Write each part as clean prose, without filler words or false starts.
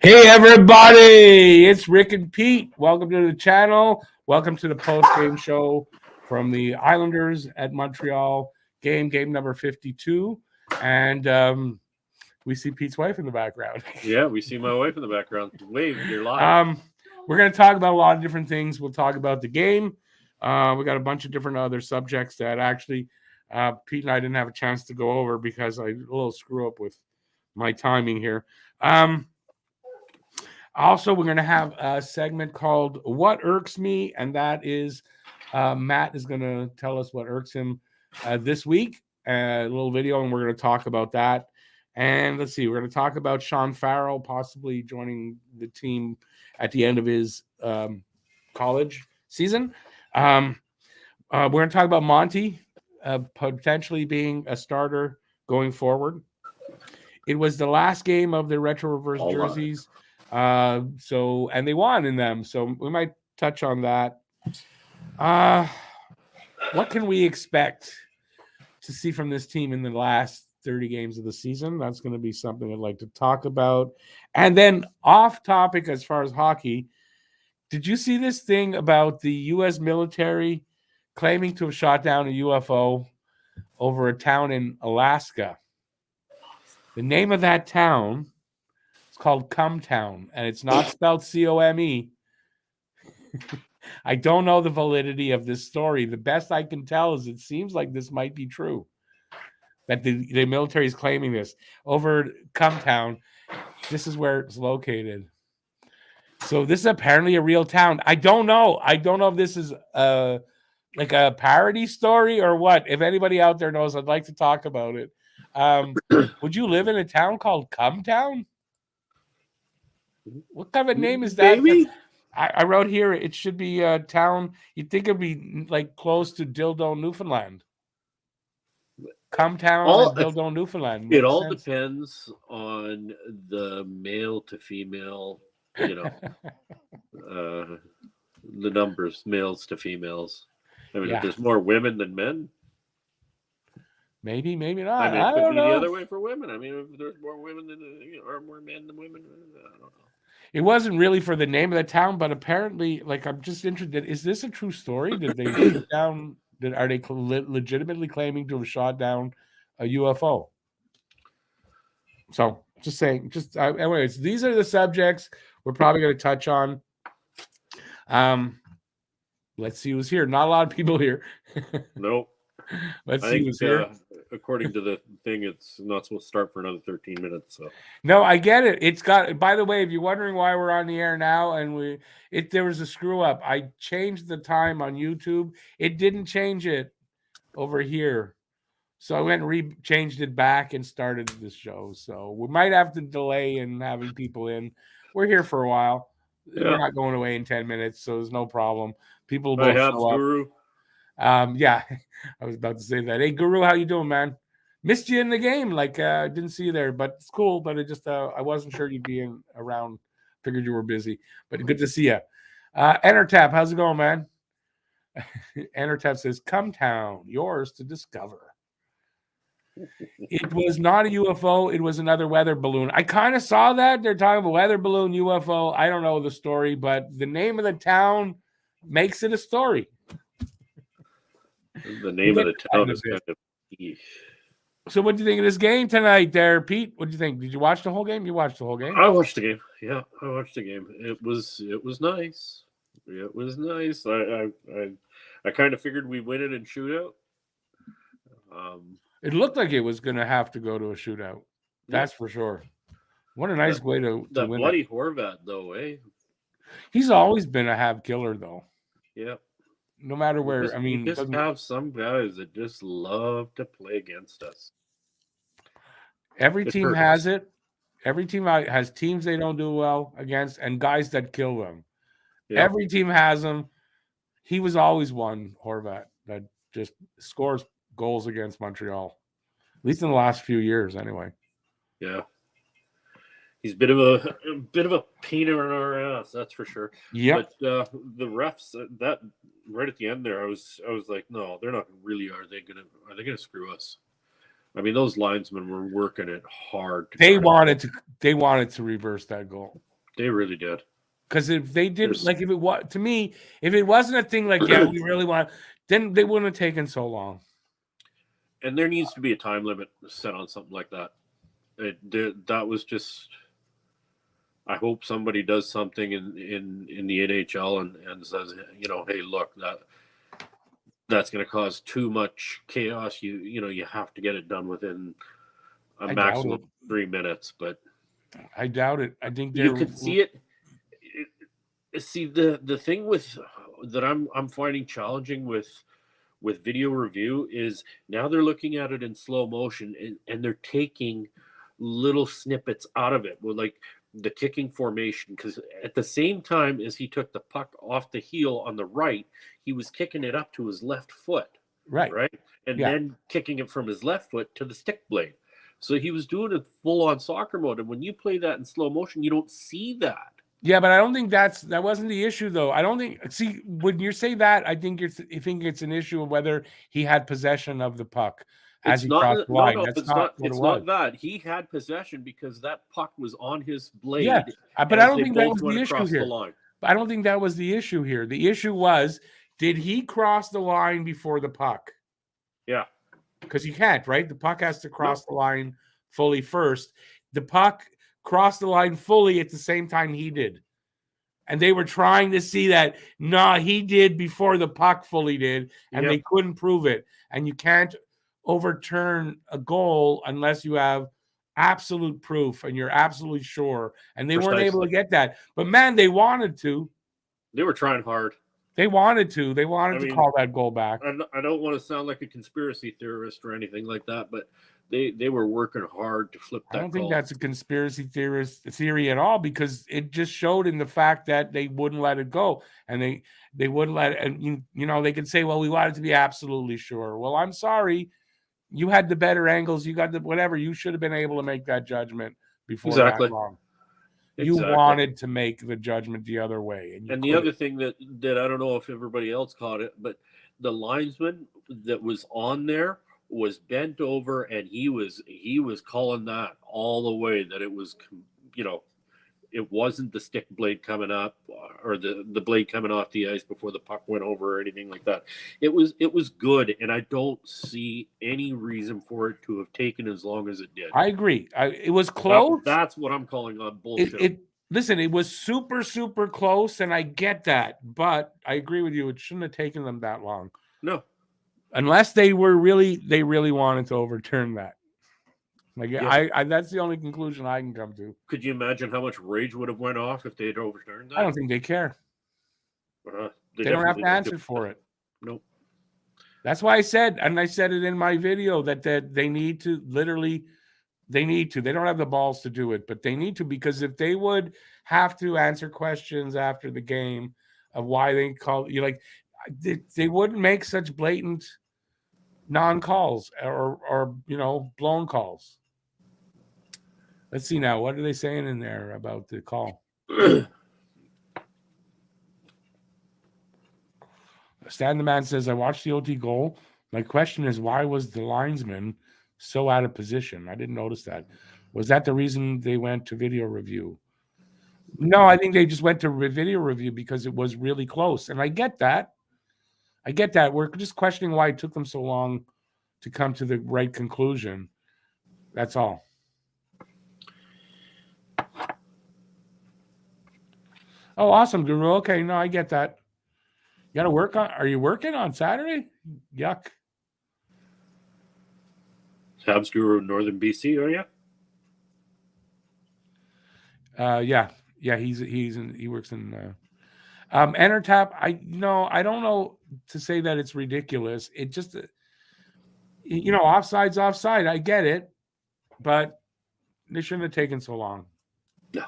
Hey everybody, it's Rick and Pete. Welcome to the channel. Welcome to the post-game show from the Islanders at Montreal game number 52. And we see Pete's wife in the background. Yeah, we see my wife in the background. Wave, you're live. We're going to talk about a lot of different things. We'll talk about the game. We got a bunch of different other subjects that actually Pete and I didn't have a chance to go over because I a little screw up with my timing here. Also, we're going to have a segment called What Irks Me, and that is Matt is going to tell us what irks him this week, a little video, and we're going to talk about that. And let's see, we're going to talk about Sean Farrell possibly joining the team at the end of his college season. We're going to talk about Monty potentially being a starter going forward. It was the last game of the retro reverse jerseys. And they won in them, so we might touch on that. What can we expect to see from this team in the last 30 games of the season? That's going to be something I'd like to talk about. And then off topic as far as hockey, did you see this thing about the U.S. military claiming to have shot down a UFO over a town in Alaska? The name of that town, it's called Cumtown, and it's not spelled C-O-M-E. I don't know the validity of this story. The best I can tell is it seems like this might be true, that the military is claiming this. Over Cumtown, this is where it's located. So this is apparently a real town. I don't know. I don't know if this is like a parody story or what. If anybody out there knows, I'd like to talk about it. Would you live in a town called Cumtown? What kind of a name is that? Maybe? I wrote here it should be a town. You'd think it'd be like close to Dildo, Newfoundland. Cumtown and Dildo, Newfoundland. It all depends on the male to female, the numbers, males to females. I mean, if there's more women than men. Maybe not. I mean, it could be the other way for women. I mean, if there's more women than or more men than women, I don't know. It wasn't really for the name of the town, but apparently, like, I'm just interested. Is this a true story? Did they shoot down? Are they legitimately claiming to have shot down a UFO? So, just saying. Anyways, these are the subjects we're probably going to touch on. Let's see who's here. Not a lot of people here. Nope. Let's see who's here. According to the thing, it's not supposed to start for another 13 minutes. So no, I get it. It's got. By the way, if you're wondering why we're on the air now, and there was a screw up. I changed the time on YouTube. It didn't change it over here, so I went and changed it back and started this show. So we might have to delay in having people in. We're here for a while. Yeah. We're not going away in 10 minutes, so there's no problem. People will show up. Guru. Yeah, I was about to say that. Hey, Guru, how you doing, man? Missed you in the game. Like, didn't see you there, but it's cool. But it just, I wasn't sure you'd be around. Figured you were busy, but good to see you. Entertap, how's it going, man? Entertap says, "Cumtown, yours to discover." It was not a UFO. It was another weather balloon. I kind of saw that. They're talking about weather balloon, UFO. I don't know the story, but the name of the town makes it a story. The name of the town is kind of... So what do you think of this game tonight there, Pete? What do you think? Did you watch the whole game? You watched the whole game? I watched the game. Yeah, I watched the game. It was nice. It was nice. I kind of figured we'd win it in shootout. It looked like it was going to have to go to a shootout. That's for sure. What a nice way to that win bloody it. Horvat, though, eh? He's always been a Hab killer, though. Yeah. No matter where, I mean, we just have some guys that just love to play against us. Every team has it. Every team has teams they don't do well against and guys that kill them. Yeah. Every team has them. He was always one, Horvat, that just scores goals against Montreal, at least in the last few years, anyway. Yeah. He's a bit of a pain in our ass, that's for sure. Yeah. But the refs, that right at the end there, I was like, no, they're not really. Are they gonna screw us? I mean, those linesmen were working it hard. They wanted to reverse that goal. They really did. Because if they didn't, like, if it was, to me, if it wasn't a thing like, yeah, we really want, then they wouldn't have taken so long. And there needs to be a time limit set on something like that. That was just. I hope somebody does something in the NHL and says, hey, look, that's going to cause too much chaos. You have to get it done within a maximum of 3 minutes. But I doubt it. I think you could see it. See, the thing with that I'm finding challenging with video review is now they're looking at it in slow motion and they're taking little snippets out of it. Well, like the kicking formation, because at the same time as he took the puck off the heel on the right, he was kicking it up to his left foot. Right. And then kicking it from his left foot to the stick blade. So he was doing it full on soccer mode. And when you play that in slow motion, you don't see that. Yeah, but I don't think that wasn't the issue, though. I don't think. See, when you say that, I think you think it's an issue of whether he had possession of the puck as he crossed the line. It's not that he had possession because that puck was on his blade. Yeah, but I don't think that was the issue here. I don't think that was the issue here. The issue was, did he cross the line before the puck? Yeah, because you can't, right? The puck has to cross the line fully first. The puck crossed the line fully at the same time he did. And they were trying to see that, he did before the puck fully did, and they couldn't prove it. And you can't overturn a goal unless you have absolute proof and you're absolutely sure. And they weren't able to get that. But, man, they wanted to. They were trying hard. They wanted to. They wanted to call that goal back. I don't want to sound like a conspiracy theorist or anything like that, but they were working hard to flip that. I don't think that's a conspiracy theory at all, because it just showed in the fact that they wouldn't let it go, and they wouldn't let it. And they could say, well, we wanted to be absolutely sure. Well, I'm sorry, you had the better angles, you got the whatever. You should have been able to make that judgment before that long. You wanted to make the judgment the other way, and the other thing that I don't know if everybody else caught it, but the linesman that was on there was bent over, and he was calling that all the way, that it was, it wasn't the stick blade coming up or the blade coming off the ice before the puck went over or anything like that. It was good, and I don't see any reason for it to have taken as long as it did. I agree. It was close. That's what I'm calling on bullshit. Listen, it was super, super close, and I get that, but I agree with you. It shouldn't have taken them that long. No. Unless they really wanted to overturn that. Like, I that's the only conclusion I can come to. Could you imagine how much rage would have went off if they had overturned that? I don't think they care. They don't have to answer for it. Nope. That's why I said it in my video, that they need to they don't have the balls to do it, but they need to, because if they would have to answer questions after the game of why they call you, like, they wouldn't make such blatant non-calls or blown calls. Let's see now. What are they saying in there about the call? Stan the Man says, I watched the OT goal. My question is, why was the linesman so out of position? I didn't notice that. Was that the reason they went to video review? No, I think they just went to video review because it was really close. And I get that. We're just questioning why it took them so long to come to the right conclusion. That's all. Oh, awesome, Guru. Okay, no, I get that. You got to work on. Are you working on Saturday? Yuck. Habs Guru, Northern BC, are you? Yeah. He works in. Entertap. I don't know to say that it's ridiculous. It just, offside's offside. I get it, but they shouldn't have taken so long. No.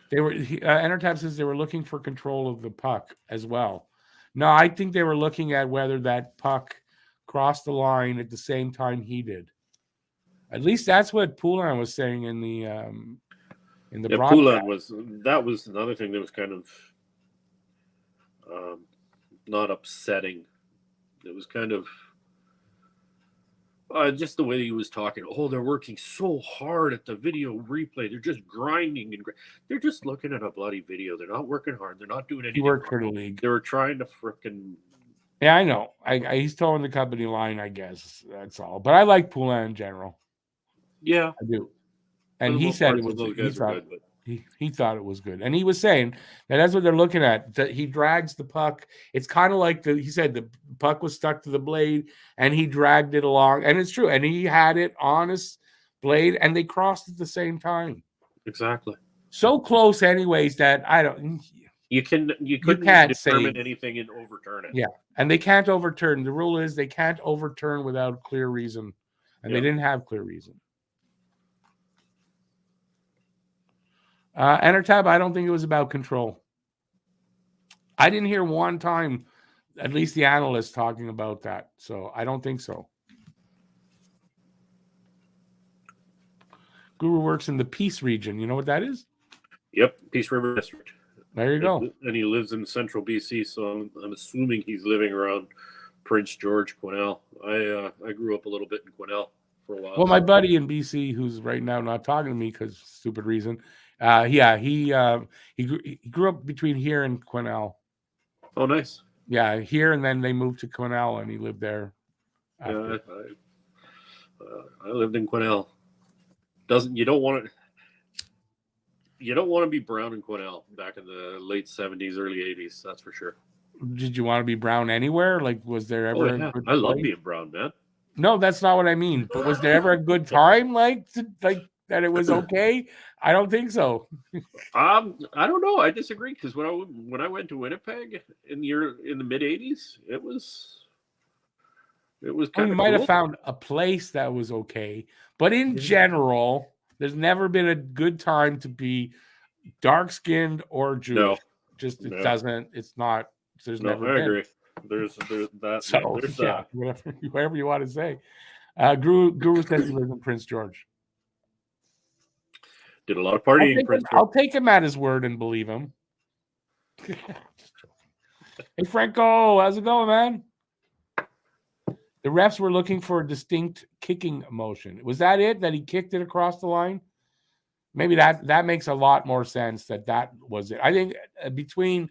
They were. Entertap says they were looking for control of the puck as well. No, I think they were looking at whether that puck crossed the line at the same time he did. At least that's what Poulin was saying in the broadcast. Poulin that was another thing that was kind of not upsetting. It was kind of, Just the way he was talking. Oh, they're working so hard at the video replay. They're just grinding and they're just looking at a bloody video. They're not working hard. They're not doing He anything. worked for the league. They were trying to frickin'. Yeah, I know. He's towing the company line, I guess. That's all. But I like Poulin in general. Yeah, I do. And he said it was. He thought it was good, and he was saying that that's what they're looking at. That he drags the puck. It's kind of like he said the puck was stuck to the blade, and he dragged it along, and it's true. And he had it on his blade, and they crossed at the same time. Exactly. So close, anyways. That I don't. You can't determine anything and overturn it. Yeah, and they can't overturn. The rule is they can't overturn without clear reason, and they didn't have clear reason. Enter tab, I don't think it was about control. I didn't hear one time, at least the analysts talking about that. So I don't think so. Guru works in the Peace region. You know what that is? Yep, Peace River District. There you go. And he lives in central BC, so I'm assuming he's living around Prince George, Quesnel. I grew up a little bit in Quesnel for a while. Well, my buddy in BC, who's right now not talking to me because stupid reason, he grew up between here and Quesnel. Oh, nice. Yeah, here, and then they moved to Quesnel, and he lived there. Yeah, I lived in Quesnel. You don't want to be brown in Quesnel back in the late 70s, early 80s. That's for sure. Did you want to be brown anywhere? Like, was there ever? Oh, yeah. I love being brown, man. No, that's not what I mean. But was there ever a good time, like that? It was okay. I don't think so. I don't know. I disagree because when I went to Winnipeg in the mid 80s, it was kind of. You might have found a place that was okay, but in general, there's never been a good time to be dark skinned or Jewish. No. Just it doesn't. It's not. There's never. I agree. There's that. So there's yeah, that. whatever you want to say. Guru says he lives in Prince George. Did a lot of partying in Prince George. I'll take him at his word and believe him. Hey Franco, how's it going, man? The refs were looking for a distinct kicking motion. Was that it? That he kicked it across the line? Maybe that makes a lot more sense. That was it. I think between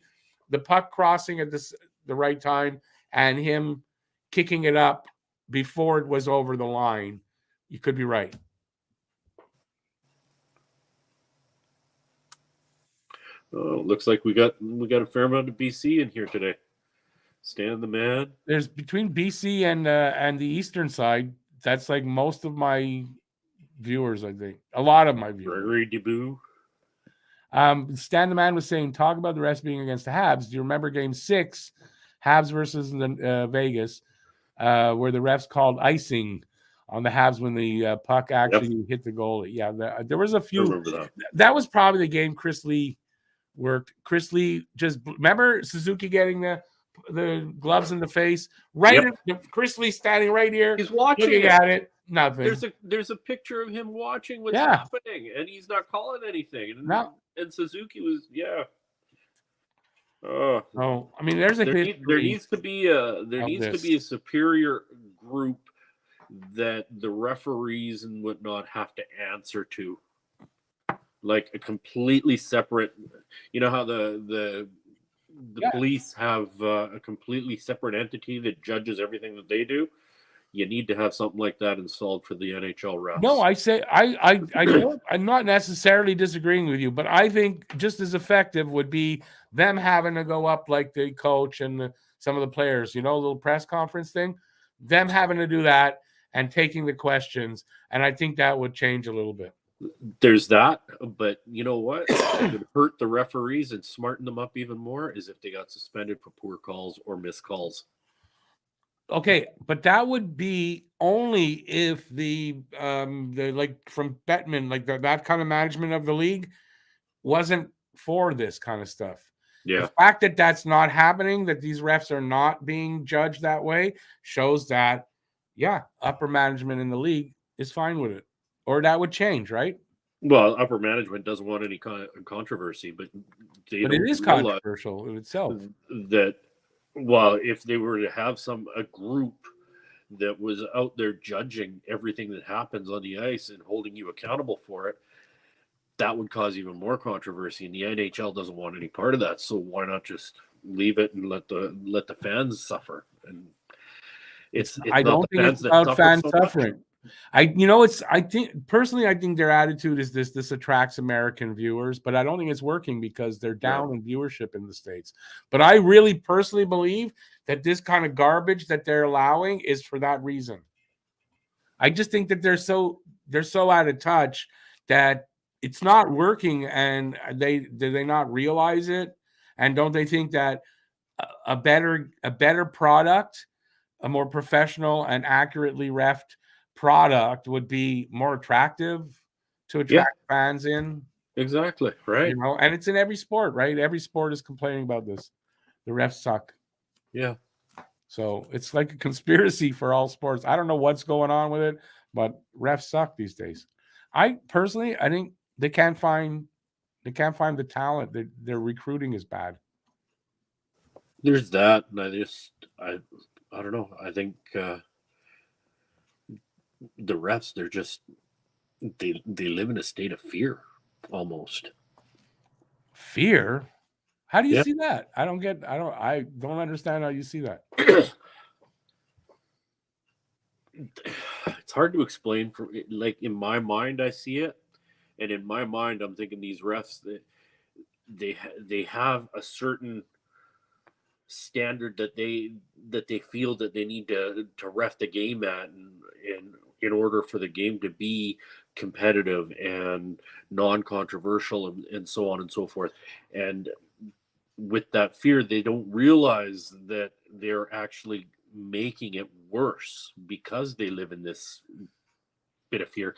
the puck crossing at the right time and him kicking it up before it was over the line, you could be right. Oh, looks like we got a fair amount of BC in here today. Stan the Man. There's between BC and the eastern side. That's like most of my viewers, I think. A lot of my viewers. Gregory Debut. Stan the Man was saying, talk about the refs being against the Habs. Do you remember Game 6, Habs versus Vegas, where the refs called icing on the Habs when the puck actually hit the goalie? Yeah, there was a few. I remember that. That was probably the game Chris Lee worked. Chris Lee remember Suzuki getting the gloves in the face? Right, Chris Lee standing right here. He's watching looking at it. Nothing. There's a picture of him watching what's happening, and he's not calling anything. And Suzuki was Oh, I mean, there needs to be a superior group that the referees and whatnot have to answer to, like a completely separate. You know how the police have a completely separate entity that judges everything that they do. You need to have something like that installed for the NHL refs. No, I say I don't, I'm not necessarily disagreeing with you, but I think just as effective would be them having to go up like the coach and some of the players, a little press conference thing, them having to do that and taking the questions, and I think that would change a little bit. There's that, but you know what? It would hurt the referees and smarten them up even more is if they got suspended for poor calls or missed calls. Okay, but that would be only if the like from Bettman, like that kind of management of the league wasn't for this kind of stuff. Yeah. The fact that that's not happening, that these refs are not being judged that way, shows that, upper management in the league is fine with it. Or that would change, right? Well, upper management doesn't want any controversy, but it is controversial in itself. That, well, if they were to have a group that was out there judging everything that happens on the ice and holding you accountable for it, that would cause even more controversy. And the NHL doesn't want any part of that. So why not just leave it and let the fans suffer? And it's I not don't the think fans it's that about suffer fan so much. suffering. I think their attitude is this attracts American viewers, but I don't think it's working because they're down in viewership in the States. But I really personally believe that this kind of garbage that they're allowing is for that reason. I just think that they're so out of touch that it's not working, and do they not realize it? And don't they think that a better product, a more professional and accurately refed product would be more attractive to attract fans in? Exactly. Right. And it's in every sport, right? Every sport is complaining about this. The refs suck. Yeah. So it's like a conspiracy for all sports. I don't know what's going on with it, but refs suck these days. I think they can't find the talent. Their recruiting is bad. There's that, and I don't know. I think the refs, they're just they live in a state of fear almost. Fear? How do you see that? I don't understand how you see that. It's hard to explain. Like in my mind, I see it, and in my mind, I'm thinking these refs that they have a certain standard that they feel that they need to ref the game at, and in order for the game to be competitive and non-controversial and so on and so forth. And with that fear, they don't realize that they're actually making it worse because they live in this bit of fear.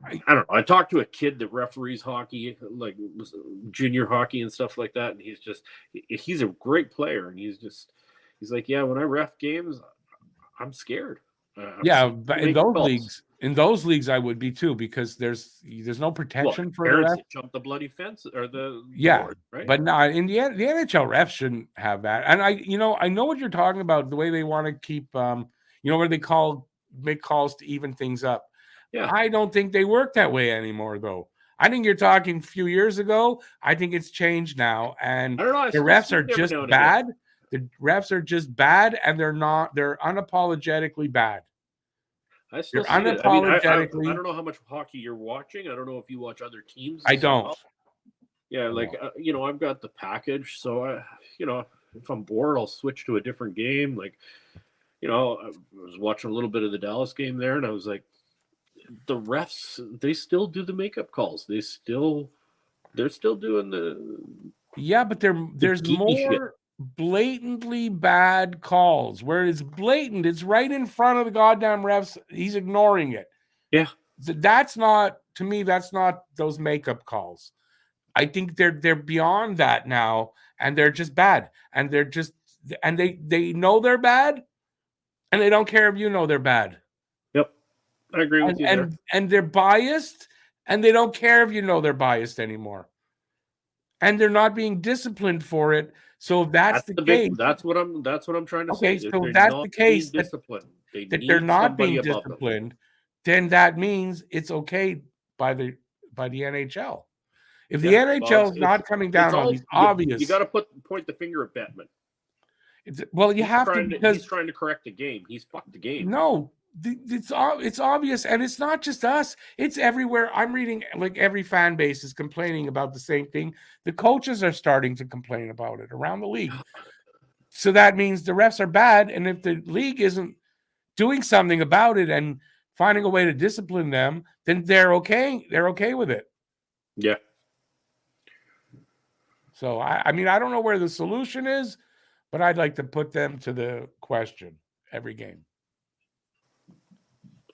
I don't know. I talked to a kid that referees hockey, like junior hockey and stuff like that, and he's a great player, and he's like, yeah, when I ref games, I'm scared. But in those leagues, I would be too, because there's no protection for the ref. Jump the bloody fence or the board, right? But no, in the NHL refs shouldn't have that. And I know what you're talking about. The way they want to keep, where they make calls to even things up. Yeah, I don't think they work that way anymore, though. I think you're talking a few years ago. I think it's changed now, and I don't know, the refs are just bad. The refs are just bad, and they're unapologetically bad. I still see it. I mean, I don't know how much hockey you're watching. I don't know if you watch other teams. I don't. Well. Yeah, like I've got the package, so if I'm bored, I'll switch to a different game. Like, I was watching a little bit of the Dallas game there, and I was like, the refs, they still do the makeup calls. They're still doing the but there's more shit. Blatantly bad calls where it's blatant. It's right in front of the goddamn refs. He's ignoring it. Yeah, that's not, to me, that's not those makeup calls. I think they're beyond that now, and they're just bad, and they know they're bad, and they don't care if you know they're bad. Yep, I agree with you there. And they're biased, and they don't care if you know they're biased anymore, and they're not being disciplined for it. So if that's the case, that's what I'm trying to say. Okay, so if that's the case, that they're not being disciplined, then that means it's okay by the NHL. If the NHL is not coming down on these obvious, you got to point the finger at Bettman. You have to, because he's trying to correct the game. He's fucked the game. No, it's obvious, and it's not just us. It's everywhere. I'm reading, like, every fan base is complaining about the same thing. The coaches are starting to complain about it around the league. So that means the refs are bad, and if the league isn't doing something about it and finding a way to discipline them, then they're okay. They're okay with it. Yeah. So I mean, I don't know where the solution is, but I'd like to put them to the question every game.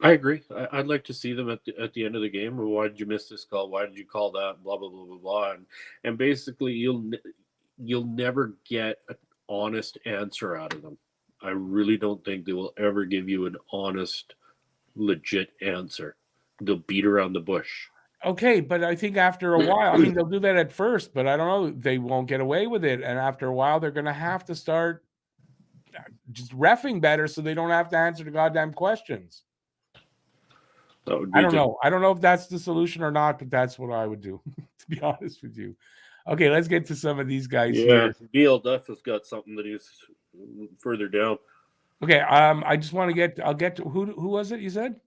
I agree. I'd like to see them at the end of the game. Why did you miss this call? Why did you call that? Blah blah blah blah blah. And basically, you'll never get an honest answer out of them. I really don't think they will ever give you an honest, legit answer. They'll beat around the bush. Okay, but I think after a while, I mean, they'll do that at first, but I don't know, they won't get away with it. And after a while, they're going to have to start just reffing better so they don't have to answer the goddamn questions. That would be I don't know. I don't know if that's the solution or not, but that's what I would do, to be honest with you. Okay, let's get to some of these guys here. BL Duff has got something that he's further down. Okay, I just want to get. I'll get to who was it? You said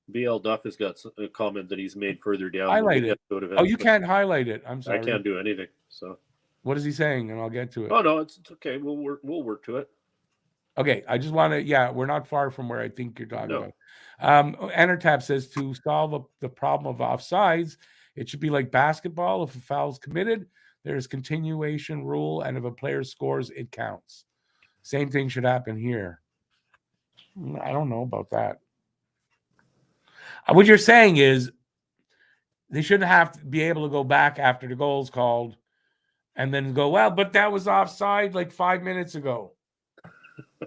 BL Duff has got a comment that he's made further down. Highlight it. Oh, you can't highlight it. I'm sorry. I can't do anything. So what is he saying? And I'll get to it. Oh no, it's okay. We'll work to it. Okay, I just want to. Yeah, we're not far from where I think you're talking about. Entertap says to solve the problem of offsides, it should be like basketball. If a foul is committed, there's continuation rule, and if a player scores, it counts. Same thing should happen here. I don't know about that. What you're saying is they shouldn't have to be able to go back after the goal's called and then go, well, but that was offside like 5 minutes ago,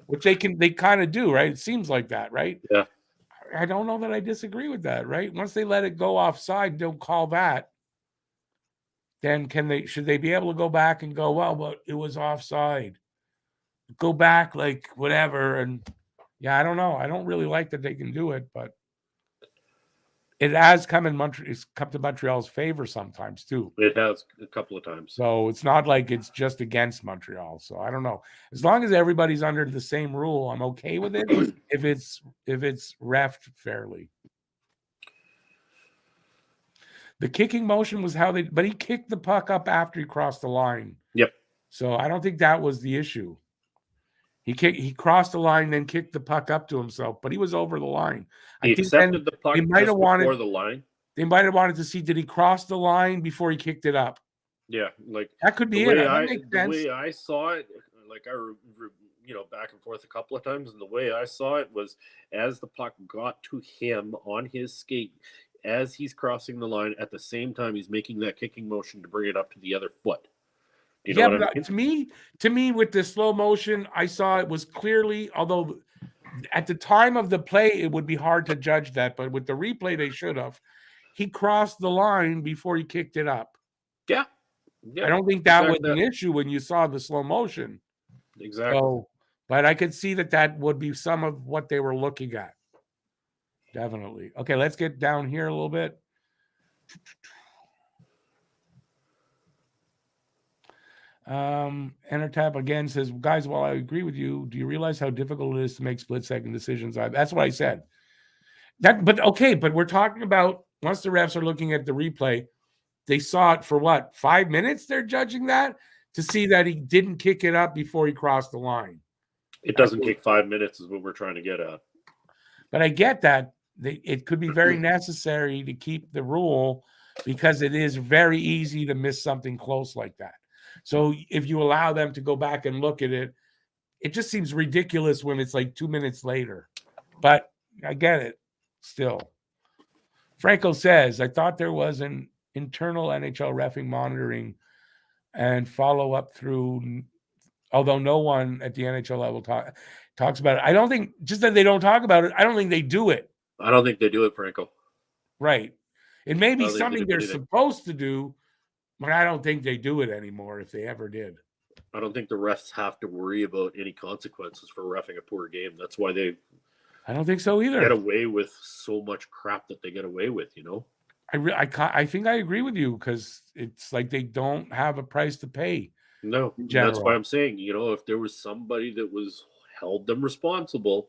which they kind of do, right? It seems like that, right? Yeah. I don't know that I disagree with that, right? Once they let it go offside, don't call that. Then should they be able to go back and go, well, but it was offside. Go back like whatever. And yeah, I don't know. I don't really like that they can do it, but it has come it's come to Montreal's favor sometimes too. It has a couple of times. So it's not like it's just against Montreal. So I don't know. As long as everybody's under the same rule, I'm okay with it. if it's reffed fairly. The kicking motion was but he kicked the puck up after he crossed the line. Yep. So I don't think that was the issue. He crossed the line, then kicked the puck up to himself, but he was over the line. He accepted the puck just before the line. They might have wanted to see, did he cross the line before he kicked it up? Yeah, like that could be it. The way I saw it, like back and forth a couple of times, and the way I saw it was as the puck got to him on his skate, as he's crossing the line, at the same time he's making that kicking motion to bring it up to the other foot. You know what I mean? To me, with the slow motion, I saw it was clearly, although at the time of the play, it would be hard to judge that, but with the replay, they should have. He crossed the line before he kicked it up. Yeah. I don't think that was an issue when you saw the slow motion. Exactly. So, but I could see that would be some of what they were looking at. Definitely. Okay, let's get down here a little bit. Entertap again says, guys, while I agree with you, do you realize how difficult it is to make split-second decisions? That's what I said. But we're talking about once the refs are looking at the replay, they saw it for what, 5 minutes? They're judging that to see that he didn't kick it up before he crossed the line. It doesn't take 5 minutes is what we're trying to get at. But I get that. It could be very necessary to keep the rule because it is very easy to miss something close like that. So if you allow them to go back and look at it, it just seems ridiculous when it's like 2 minutes later. But I get it still. Franco says, I thought there was an internal NHL reffing monitoring and follow-up through, although no one at the NHL level talks about it. I don't think, just that they don't talk about it, I don't think they do it. I don't think they do it, Franco. Right. It may be something they're supposed to do, but I don't think they do it anymore if they ever did. I don't think the refs have to worry about any consequences for reffing a poor game. That's why they I don't think so either. Get away with so much crap that they get away with, you know? I think I agree with you because it's like they don't have a price to pay. No, that's why I'm saying, if there was somebody that held them responsible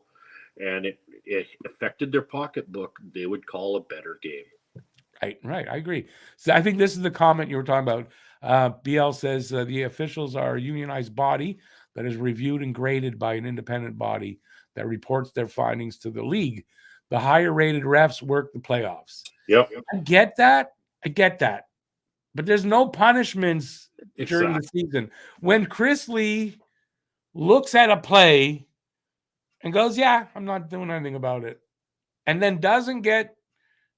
and it affected their pocketbook, they would call a better game. Right. I agree. So I think this is the comment you were talking about. BL says the officials are a unionized body that is reviewed and graded by an independent body that reports their findings to the league. The higher rated refs work the playoffs. Yep. I get that. But there's no punishments during the season. When Chris Lee looks at a play and goes, yeah, I'm not doing anything about it, and then doesn't get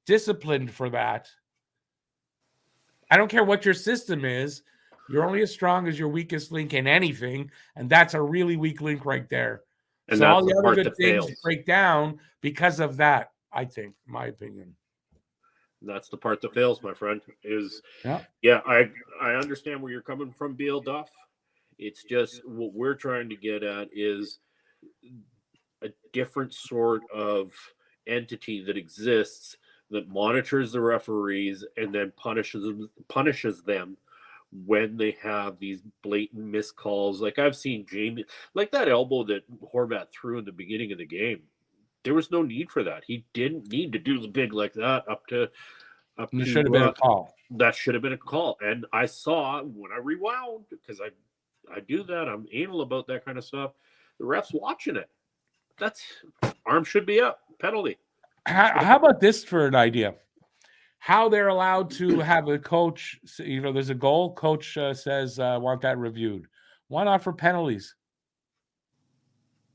disciplined for that, I don't care what your system is. You're only as strong as your weakest link in anything, and that's a really weak link right there. And so all the other good things break down because of that, I think, in my opinion. That's the part that fails, my friend. I understand where you're coming from, BL Duff. It's just what we're trying to get at is a different sort of entity that exists that monitors the referees and then punishes them when they have these blatant missed calls. Like I've seen Jamie, like that elbow that Horvat threw in the beginning of the game. There was no need for that. He didn't need to do the big like that up to. It should have been a call. That should have been a call. And I saw when I rewound, because I do that. I'm anal about that kind of stuff. The ref's watching it. That's arm should be up. Penalty. How about this for an idea? How they're allowed to have a coach, there's a goal, coach says, want that reviewed. Why not for penalties?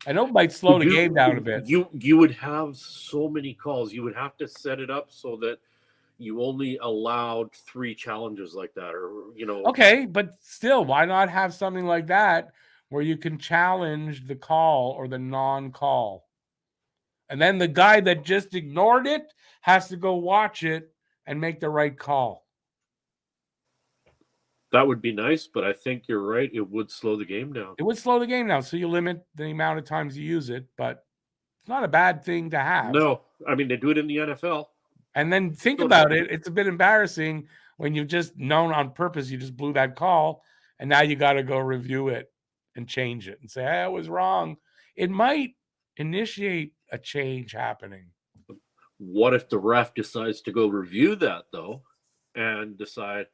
I know it might slow the game down a bit. You would have so many calls. You would have to set it up so that you only allowed 3 challenges like that, or Okay, but still, why not have something like that where you can challenge the call or the non-call, and then the guy that just ignored it has to go watch it and make the right call? That would be nice, but I think you're right. It would slow the game down. It would slow the game down, so you limit the amount of times you use it, but it's not a bad thing to have. No, I mean, they do it in the NFL. And then think about it. It's a bit embarrassing when you've just known on purpose you just blew that call, and now you got to go review it and change it and say, hey, I was wrong. It might initiate a change happening. What if the ref decides to go review that, though, and decide,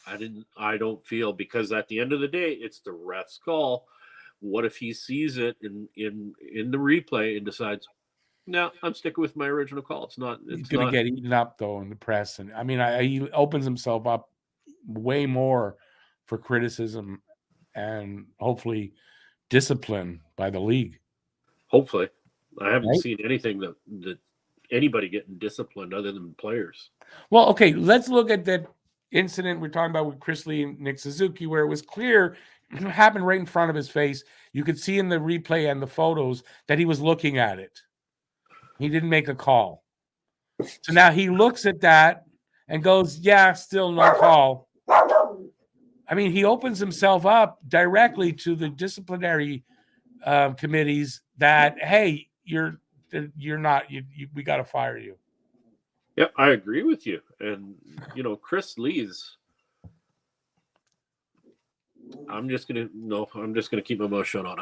I don't feel, because at the end of the day, it's the ref's call. What if he sees it in the replay and decides, no, I'm sticking with my original call. He's going to get eaten up, though, in the press. And I mean, he opens himself up way more for criticism and hopefully discipline by the league. Hopefully. I haven't seen anything that anybody getting disciplined other than players. Well, okay, let's look at that incident we're talking about with Chris Lee and Nick Suzuki, where it was clear it happened right in front of his face. You could see in the replay and the photos that he was looking at it. He didn't make a call. So now he looks at that and goes, yeah, still no call. I mean, he opens himself up directly to the disciplinary committees that, hey, you're not, we got to fire you. Yeah, I agree with you. And, Chris Lee's, I'm just going to keep my mouth shut on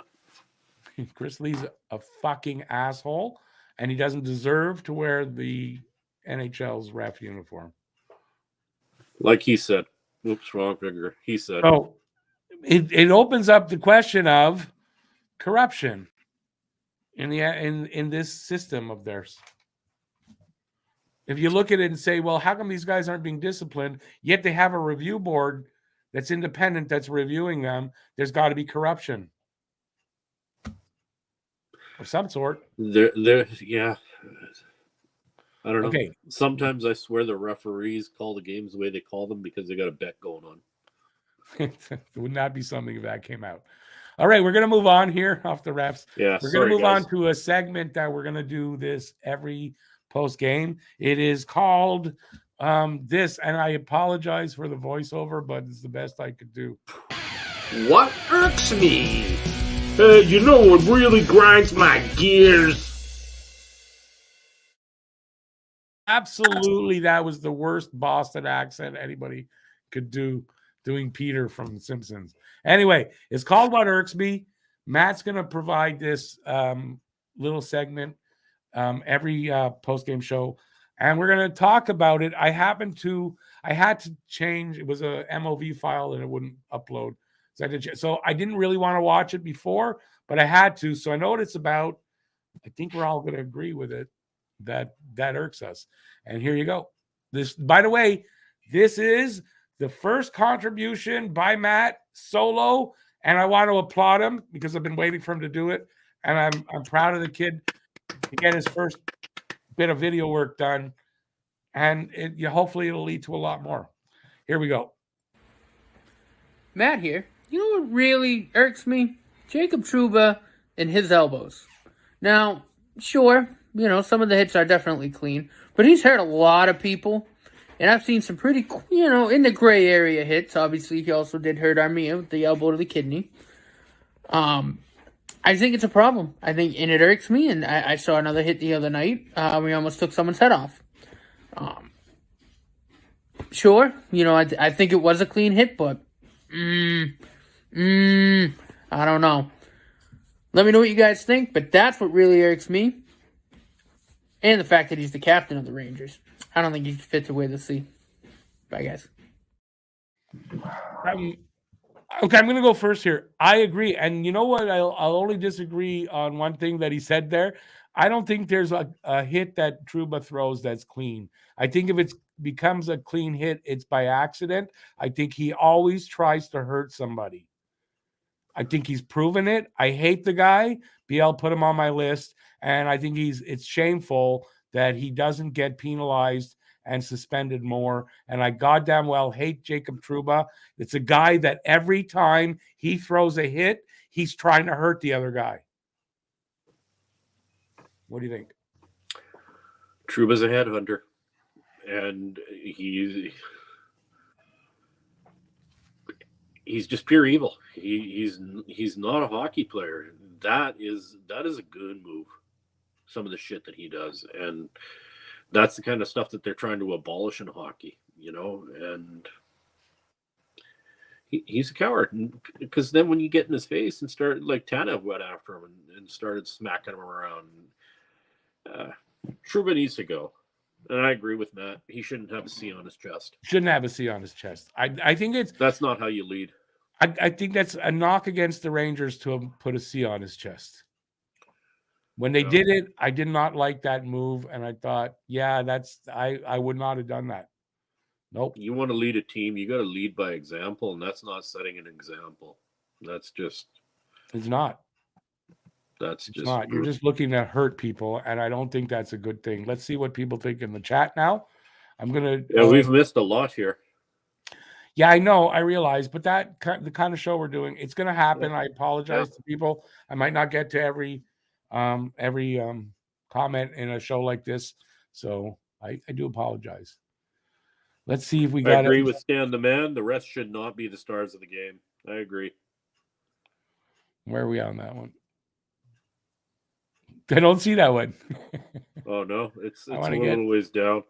it. Chris Lee's a fucking asshole, and he doesn't deserve to wear the NHL's ref uniform. Like he said. Oops, wrong finger. He said. So it opens up the question of corruption in this system of theirs. If you look at it and say, well, how come these guys aren't being disciplined, yet they have a review board that's independent that's reviewing them, there's got to be corruption of some sort. Yeah. I don't know. Okay. Sometimes I swear the referees call the games the way they call them because they got a bet going on. It would not be something if that came out. All right, we're going to move on here off the refs. Yeah, we're going to move on to a segment that we're going to do this every post game. It is called this, and I apologize for the voiceover, but it's the best I could do. What irks me? What really grinds my gears? Absolutely, that was the worst Boston accent anybody could do, doing Pitr from The Simpsons. Anyway, it's called What Irks Me. Matt's going to provide this little segment every post-game show, and we're going to talk about it. I had to change. It was a MOV file, and it wouldn't upload. So I didn't really want to watch it before, but I had to. So I know what it's about. I think we're all going to agree with it. That irks us. And here you go. This, by the way, this is the first contribution by Matt solo, and I want to applaud him because I've been waiting for him to do it, and I'm proud of the kid to get his first bit of video work done, and hopefully it'll lead to a lot more. Here we go. Matt here. You know what really irks me? Jacob Trouba and his elbows. Now, sure, some of the hits are definitely clean, but he's hurt a lot of people, and I've seen some pretty, in the gray area hits. Obviously, he also did hurt Armia with the elbow to the kidney. I think it's a problem. And it irks me. And I saw another hit the other night. We almost took someone's head off. Sure, I think it was a clean hit, but I don't know. Let me know what you guys think, but that's what really irks me. And the fact that he's the captain of the Rangers. I don't think he fits away the sea. Bye, guys. Okay, I'm going to go first here. I agree. And you know what? I'll only disagree on one thing that he said there. I don't think there's a hit that Trouba throws that's clean. I think if it becomes a clean hit, it's by accident. I think he always tries to hurt somebody. I think he's proven it. I hate the guy. BL put him on my list. And I think it's shameful that he doesn't get penalized and suspended more. And I goddamn well hate Jacob Trouba. It's a guy that every time he throws a hit, he's trying to hurt the other guy. What do you think? Trouba's a headhunter, and he's just pure evil. He's not a hockey player. That is a goon move. Some of the shit that he does, and that's the kind of stuff that they're trying to abolish in hockey, and he's a coward. Because then when you get in his face and start, like Tanev went after him and started smacking him around, Trouba needs to go. And I agree with Matt. He shouldn't have a C on his chest. Shouldn't have a C on his chest. I think that's not how you lead. I think that's a knock against the Rangers to put a C on his chest. When they did it, I did not like that move, and I thought, yeah, I would not have done that. Nope. You want to lead a team, you got to lead by example, and that's not setting an example. That's just... It's not. That's it's just... not. You're just looking to hurt people, and I don't think that's a good thing. Let's see what people think in the chat now. I'm going to... Yeah, we've missed a lot here. Yeah, I know. I realize, but the kind of show we're doing, it's going to happen. I apologize to people. I might not get to every comment in a show like this, so I do apologize. Let's see if we got. I agree with Stan the Man. The rest should not be the stars of the game. I agree. Where are we on that one? I don't see that one. Oh no, it's a little ways down.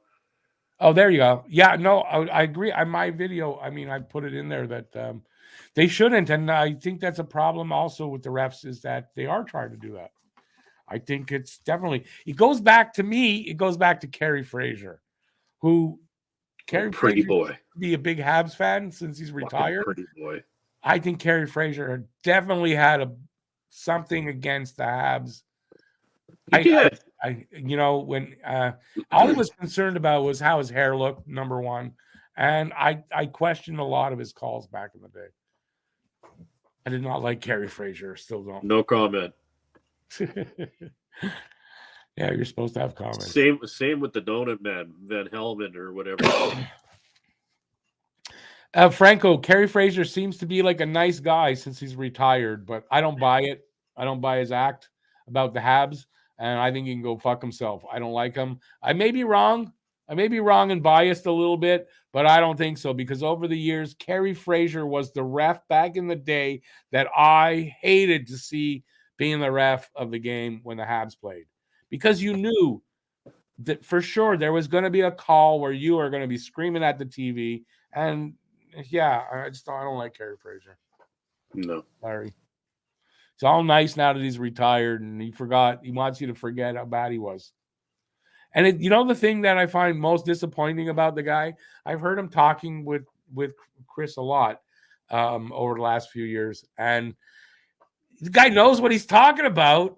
Oh, there you go. Yeah, no, I agree. On my video, I mean, I put it in there that they shouldn't, and I think that's a problem also with the refs is that they are trying to do that. I think it's definitely. It goes back to Kerry Fraser, who Pretty boy. Be a big Habs fan since he's retired. Pretty boy. I think Kerry Fraser definitely had something against the Habs. He did. When all he was concerned about was how his hair looked, number one, and I questioned a lot of his calls back in the day. I did not like Kerry Fraser. Still don't. No comment. Yeah, you're supposed to have comments. Same with the Donut Man, Van Helmen or whatever. Franco, Kerry Fraser seems to be like a nice guy since he's retired, but I don't buy it. I don't buy his act about the Habs, and I think he can go fuck himself. I don't like him. I may be wrong. And biased a little bit, but I don't think so because over the years, Kerry Fraser was the ref back in the day that I hated to see being the ref of the game when the Habs played. Because you knew that for sure there was going to be a call where you are going to be screaming at the TV. And yeah, I don't like Kerry Fraser. No. Sorry. It's all nice now that he's retired and he wants you to forget how bad he was. And the thing that I find most disappointing about the guy, I've heard him talking with Chris a lot over the last few years. And the guy knows what he's talking about.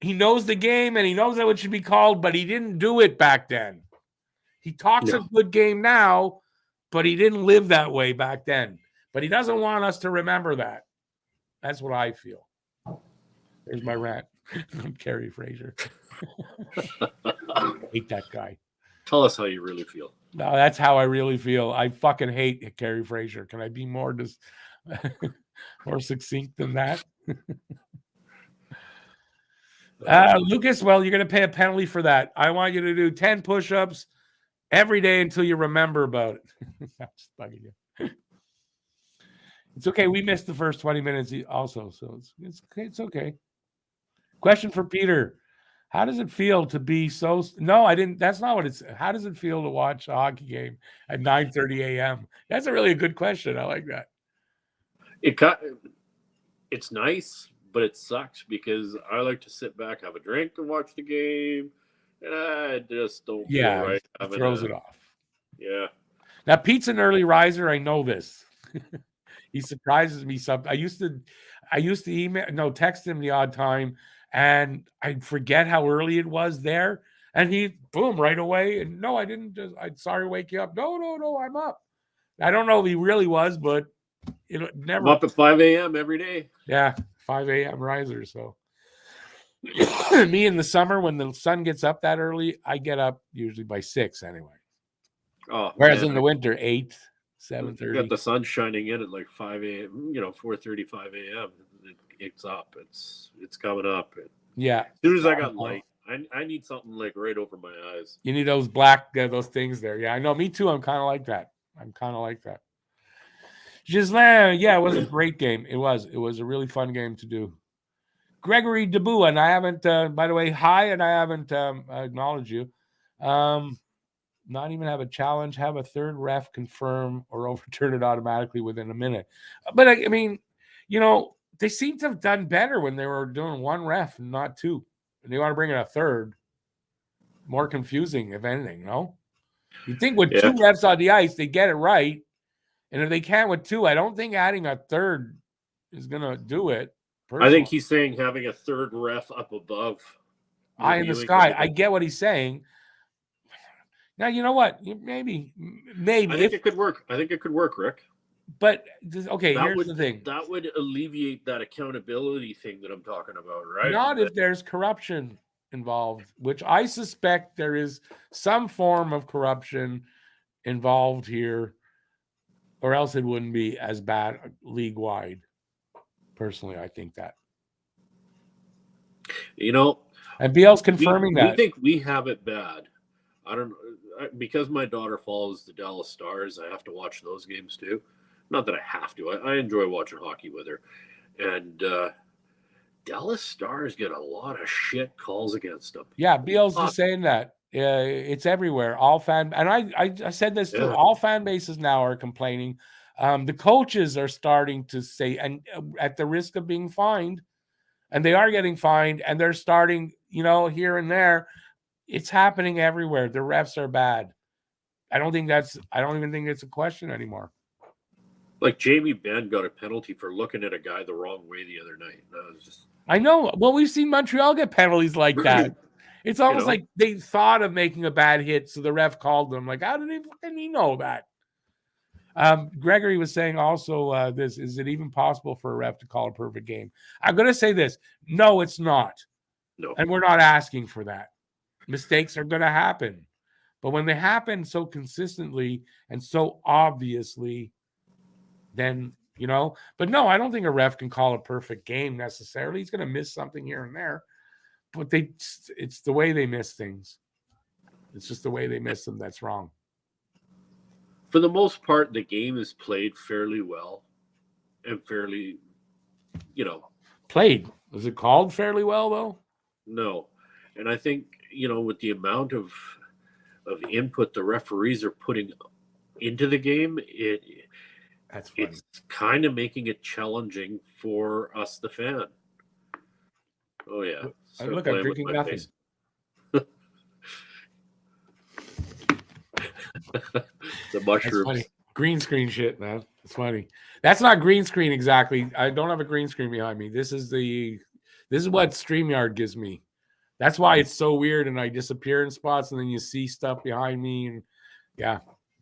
He knows the game and he knows how it should be called, but he didn't do it back then. He talks a good game now, but he didn't live that way back then. But he doesn't want us to remember that. That's what I feel. There's my rant. I'm Kerry Fraser. Hate that guy. Tell us how you really feel. No, that's how I really feel. I fucking hate Kerry Fraser. Can I be more succinct than that? Lucas, well, you're going to pay a penalty for that. I want you to do 10 push-ups every day until you remember about it. I'm just bugging you. It's okay. We missed the first 20 minutes also, so it's okay. Question for Peter. How does it feel to be so? No, I didn't. That's not what it's. How does it feel to watch a hockey game at 9:30 a.m.? That's a really good question. I like that. It's nice, but it sucks because I like to sit back, have a drink, and watch the game, and I just don't feel right. It throws it off. Yeah. Now, Pete's an early riser. I know this. He surprises me. I used to text him the odd time, and I forget how early it was there. And he, boom, right away. And no, I didn't. I'm sorry to wake you up. No, I'm up. I don't know if he really was, but it never. I'm up at 5 a.m. every day. Yeah, 5 a.m. riser. So me in the summer when the sun gets up that early, I get up usually by 6 anyway. Oh, whereas in the winter, 8, 7:30. You got the sun shining in at like 5 a.m. 4:35 a.m. It's up. It's coming up. Yeah. As soon as I got light, I need something like right over my eyes. You need those black, those things there. Yeah, I know. Me too. I'm kind of like that. Gislain, yeah, it was a great game. It was a really fun game to do. Gregory Debua, and I haven't, by the way, hi, and I haven't acknowledged you. Not even have a challenge, have a third ref confirm or overturn it automatically within a minute. But I mean, they seem to have done better when they were doing one ref and not two. And they want to bring in a third. More confusing, if anything, no? You think with two refs on the ice, they get it right. And if they can't with two, I don't think adding a third is going to do it. Personally. I think he's saying having a third ref up above. Eye in the sky. I get what he's saying. Now, you know what? Maybe. I think it could work. Rick. But, okay, here's the thing. That would alleviate that accountability thing that I'm talking about, right? Not if there's corruption involved, which I suspect there is some form of corruption involved here, or else it wouldn't be as bad league-wide. Personally, I think that. And BL's confirming that. We think we have it bad. I don't know. Because my daughter follows the Dallas Stars, I have to watch those games too. Not that I have to. I enjoy watching hockey with her. And Dallas Stars get a lot of shit calls against them. Yeah, BL's just saying that. It's everywhere. All fan, and I said this too. All fan bases now are complaining. The coaches are starting to say, and at the risk of being fined, and they are getting fined, and they're starting, here and there. It's happening everywhere. The refs are bad. I don't even think it's a question anymore. Like Jamie Benn got a penalty for looking at a guy the wrong way the other night. I know. Well, we've seen Montreal get penalties like that. It's almost like they thought of making a bad hit, so the ref called them. Like, how did he know that? Gregory was saying also is it even possible for a ref to call a perfect game? I'm going to say this. No, it's not. No. And we're not asking for that. Mistakes are going to happen. But when they happen so consistently and so obviously, then, but no, I don't think a ref can call a perfect game necessarily. He's going to miss something here and there. But it's the way they miss things. It's just the way they miss them that's wrong. For the most part, the game is played fairly well and fairly, Played. Was it called fairly well, though? No. And I think, with the amount of input the referees are putting into the game, it's kind of making it challenging for us, the fan. Oh, yeah. Look, I'm drinking nothing. The mushrooms. Green screen shit, man. It's funny. That's not green screen exactly. I don't have a green screen behind me. This is what StreamYard gives me. That's why it's so weird, and I disappear in spots, and then you see stuff behind me, and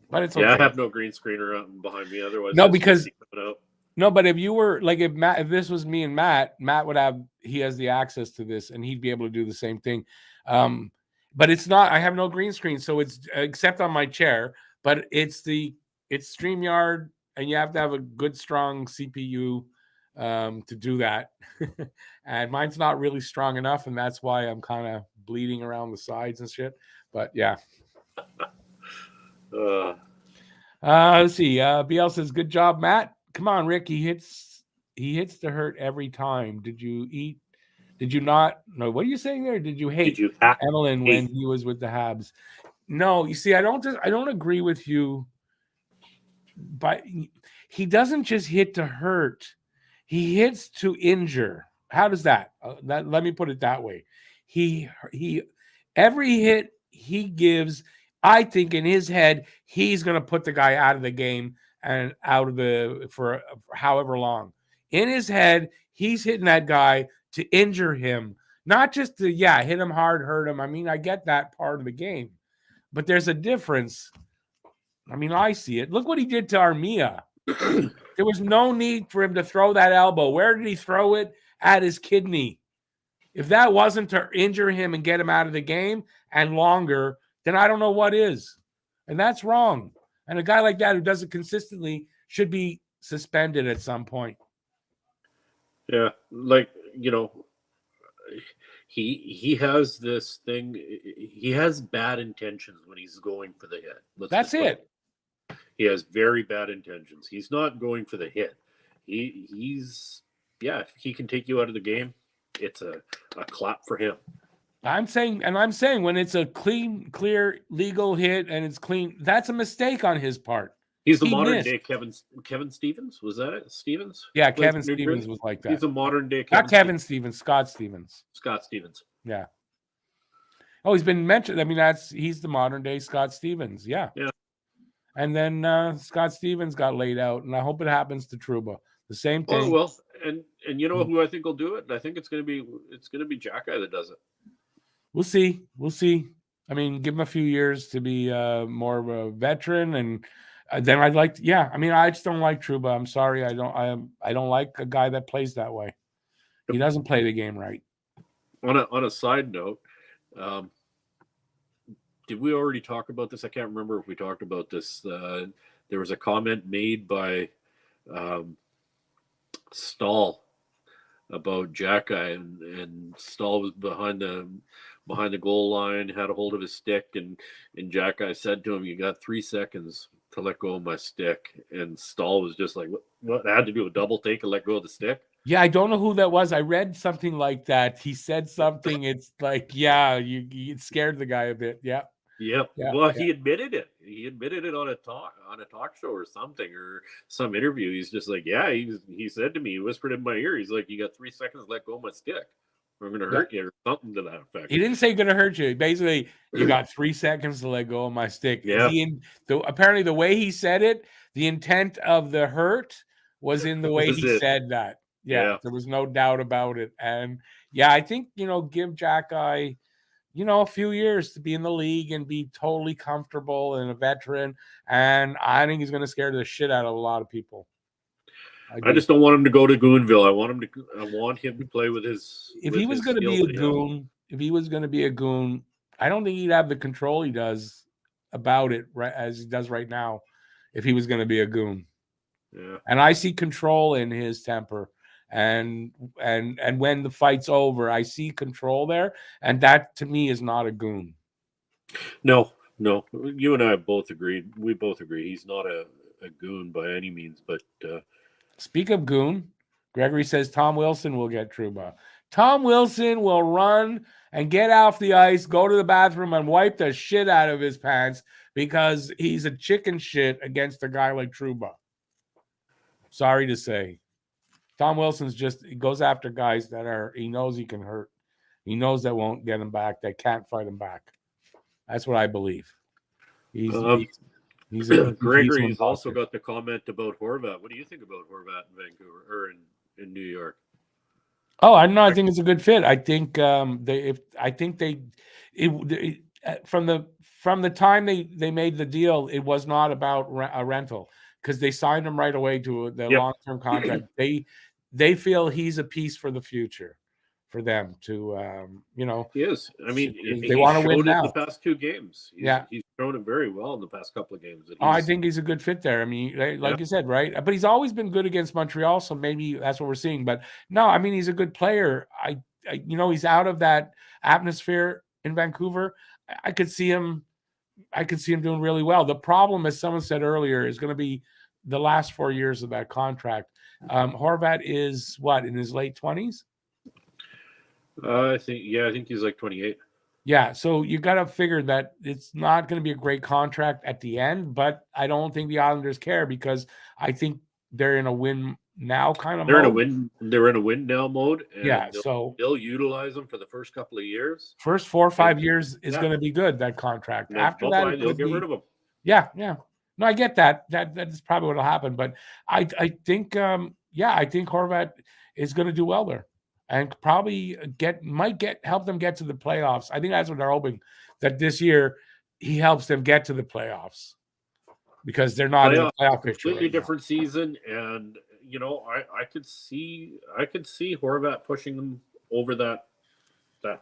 but it's okay. I have no green screen around behind me. Otherwise, but if you were like if this was me and Matt would have the access to this, and he'd be able to do the same thing. But it's not. I have no green screen, so it's except on my chair. But it's StreamYard, and you have to have a good, strong CPU to do that. And mine's not really strong enough, and that's why I'm kind of bleeding around the sides and shit. But yeah. Let's see. BL says, "Good job, Matt. Come on, Rick. He hits the hurt every time. Did you eat Did you not? No, what are you saying there? Did you hate Did you Emelin when he was with the Habs? No, you see, I don't agree with you. But he doesn't just hit to hurt; he hits to injure. How does that? Let me put it that way. He every hit he gives, I think in his head he's going to put the guy out of the game and out of the for however long. In his head, he's hitting that guy to injure him, not just to hit him hard, hurt him. I mean, I get that part of the game, but there's a difference. I mean, I see it. Look what he did to Armia. There was no need for him to throw that elbow. Where did he throw it? At his kidney. If that wasn't to injure him and get him out of the game and longer, then I don't know what is. And that's wrong. And a guy like that who does it consistently should be suspended at some point. Yeah, like, he has this thing. He has bad intentions when he's going for the hit. That's it. He has very bad intentions. He's not going for the hit. He's if he can take you out of the game, it's a clap for him. I'm saying when it's a clean, clear, legal hit and it's clean, that's a mistake on his part. He's the modern day Kevin Stevens. Was that it? Stevens? Yeah, Kevin Stevens was like that. He's a modern day Kevin Stevens, Scott Stevens. Scott Stevens. Yeah. Oh, he's been mentioned. I mean, he's the modern day Scott Stevens. Yeah. Yeah. And then Scott Stevens got laid out, and I hope it happens to Trouba. The same thing. Oh well, and you know who I think will do it? I think it's gonna be Jack-Eye that does it. We'll see. I mean, give him a few years to be more of a veteran, and then I'd like to, I mean, I just don't like Trouba. I'm sorry, I don't like a guy that plays that way. He doesn't play the game right. On a side note, did we already talk about this? I can't remember if we talked about this. There was a comment made by Stahl about Jack-Eye, and Stahl was behind the goal line, had a hold of his stick, and Jack-Eye said to him, "You got 3 seconds to let go of my stick." And Stahl was just like, "What? I had to do a double take and let go of the stick?" Yeah, I don't know who that was. I read something like that. He said something. It's like, you scared the guy a bit. Yeah. Yep. Yeah, Well, he admitted it. He admitted it on a talk show or something, or some interview. He's just like, he said to me, he whispered in my ear, he's like, "You got 3 seconds to let go of my stick, or I'm going to hurt you," or something to that effect. He didn't say going to hurt you. Basically, you got 3 seconds to let go of my stick. Yeah. Apparently, the way he said it, the intent of the hurt was in the way he said that. Yeah, there was no doubt about it. And I think, give Jack-Eye, a few years to be in the league and be totally comfortable and a veteran. And I think he's going to scare the shit out of a lot of people. I just don't want him to go to Goonville. I want him to play with his. If he was going to be a goon, I don't think he'd have the control he does about it, right, as he does right now. If he was going to be a goon, and I see control in his temper. And when the fight's over, I see control there, and that to me is not a goon. No, you and I both agreed. We both agree he's not a goon by any means. But speak of goon, Gregory says Tom Wilson will get Trouba. Tom Wilson will run and get off the ice, go to the bathroom, and wipe the shit out of his pants because he's a chicken shit against a guy like Trouba. Sorry to say. Tom Wilson's he goes after guys that he knows he can hurt. He knows that won't get him back, that can't fight him back. That's what I believe. Gregory's also got the comment about Horvat. What do you think about Horvat in Vancouver or in New York? Oh, I don't know. I think it's a good fit. I think from the time they made the deal, it was not about a rental because they signed him right away to the long-term contract. They feel he's a piece for the future for them to, He is. I mean, they want to win now. The past 2 games. He's shown it very well in the past couple of games. I think he's a good fit there. I mean, like you said, right? But he's always been good against Montreal, so maybe that's what we're seeing. But no, I mean, he's a good player. He's out of that atmosphere in Vancouver. I could see him doing really well. The problem, as someone said earlier, is going to be the last 4 years of that contract. Horvat is in his late 20s? I think he's like 28. Yeah, so you got to figure that it's not going to be a great contract at the end, but I don't think the Islanders care because I think they're in a win now kind of They're mode. in a win now mode, and Yeah, so they'll utilize them for the first couple of years. first 4 or 5 years is Yeah. going to be good, that contract. And then After that, it they'll could get be, rid of them. yeah. No, I get that. That's probably what'll happen. But I think I think Horvat is going to do well there, and probably help them get to the playoffs. I think that's what they're hoping, that this year he helps them get to the playoffs because they're not in the playoff picture. Completely different season, and I could see Horvat pushing them over that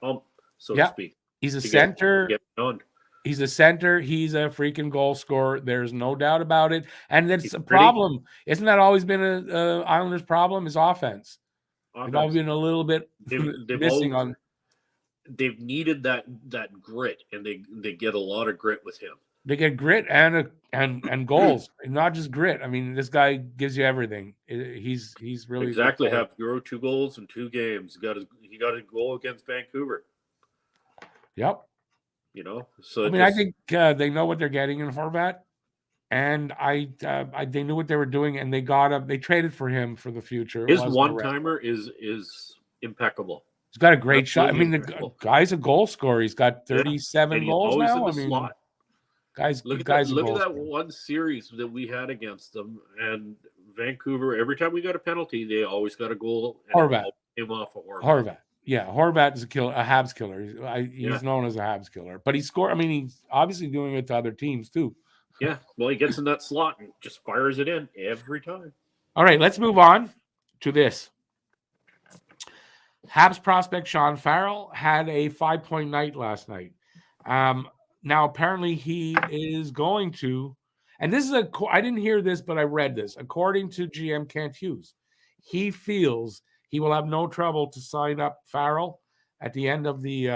hump, so to speak. He's a center. Get beyond. He's a center. He's a freaking goal scorer. There's no doubt about it. And that's a problem. Isn't that always been a Islanders' problem? Is offense. They've always been a little bit missing on. They've needed that grit, and they get a lot of grit with him. They get grit and goals, and not just grit. I mean, this guy gives you everything. He's really exactly have to grow 2 goals in 2 games. He got a goal against Vancouver. Yep. So I mean, I think they know what they're getting in Horvat, and they knew what they were doing, and they got him. They traded for him for the future. His one-timer is impeccable. He's got a great shot. I mean, the guy's a goal scorer. He's got 37 goals now. I mean, slot. Look at that one series that we had against them, and Vancouver. Every time we got a penalty, they always got a goal. Horvat came off of Horvat. Yeah, Horvat is a Habs killer. He's known as a Habs killer, but he scored. I mean, he's obviously doing it to other teams too. Yeah, well, he gets in that slot and just fires it in every time. All right, let's move on to this. Habs prospect Sean Farrell had a 5-point night last night. Now, apparently, he is going to, and this is I didn't hear this, but I read this. According to GM Kent Hughes, he feels he will have no trouble to sign up Farrell at the end of the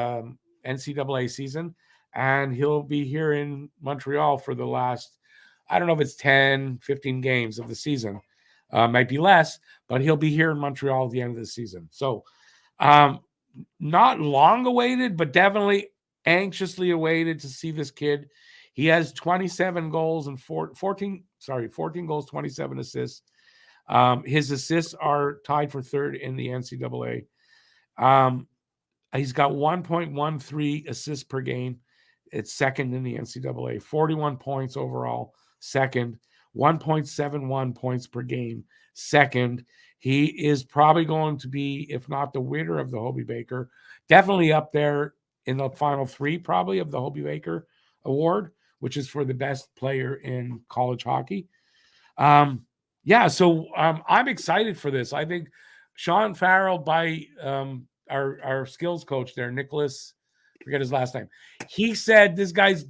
NCAA season, and he'll be here in Montreal for the last, I don't know if it's 10, 15 games of the season. Might be less, but he'll be here in Montreal at the end of the season. So not long awaited, but definitely anxiously awaited to see this kid. He has 27 goals and 14 goals, 27 assists. His assists are tied for third in the NCAA. He's got 1.13 assists per game. It's second in the NCAA. 41 points overall, second. 1.71 points per game, second. He is probably going to be, if not the winner of the Hobey Baker, definitely up there in the final 3 probably of the Hobey Baker Award, which is for the best player in college hockey. So I'm excited for this. I think Sean Farrell, by our skills coach there, Nicholas, forget his last name, he said this guy's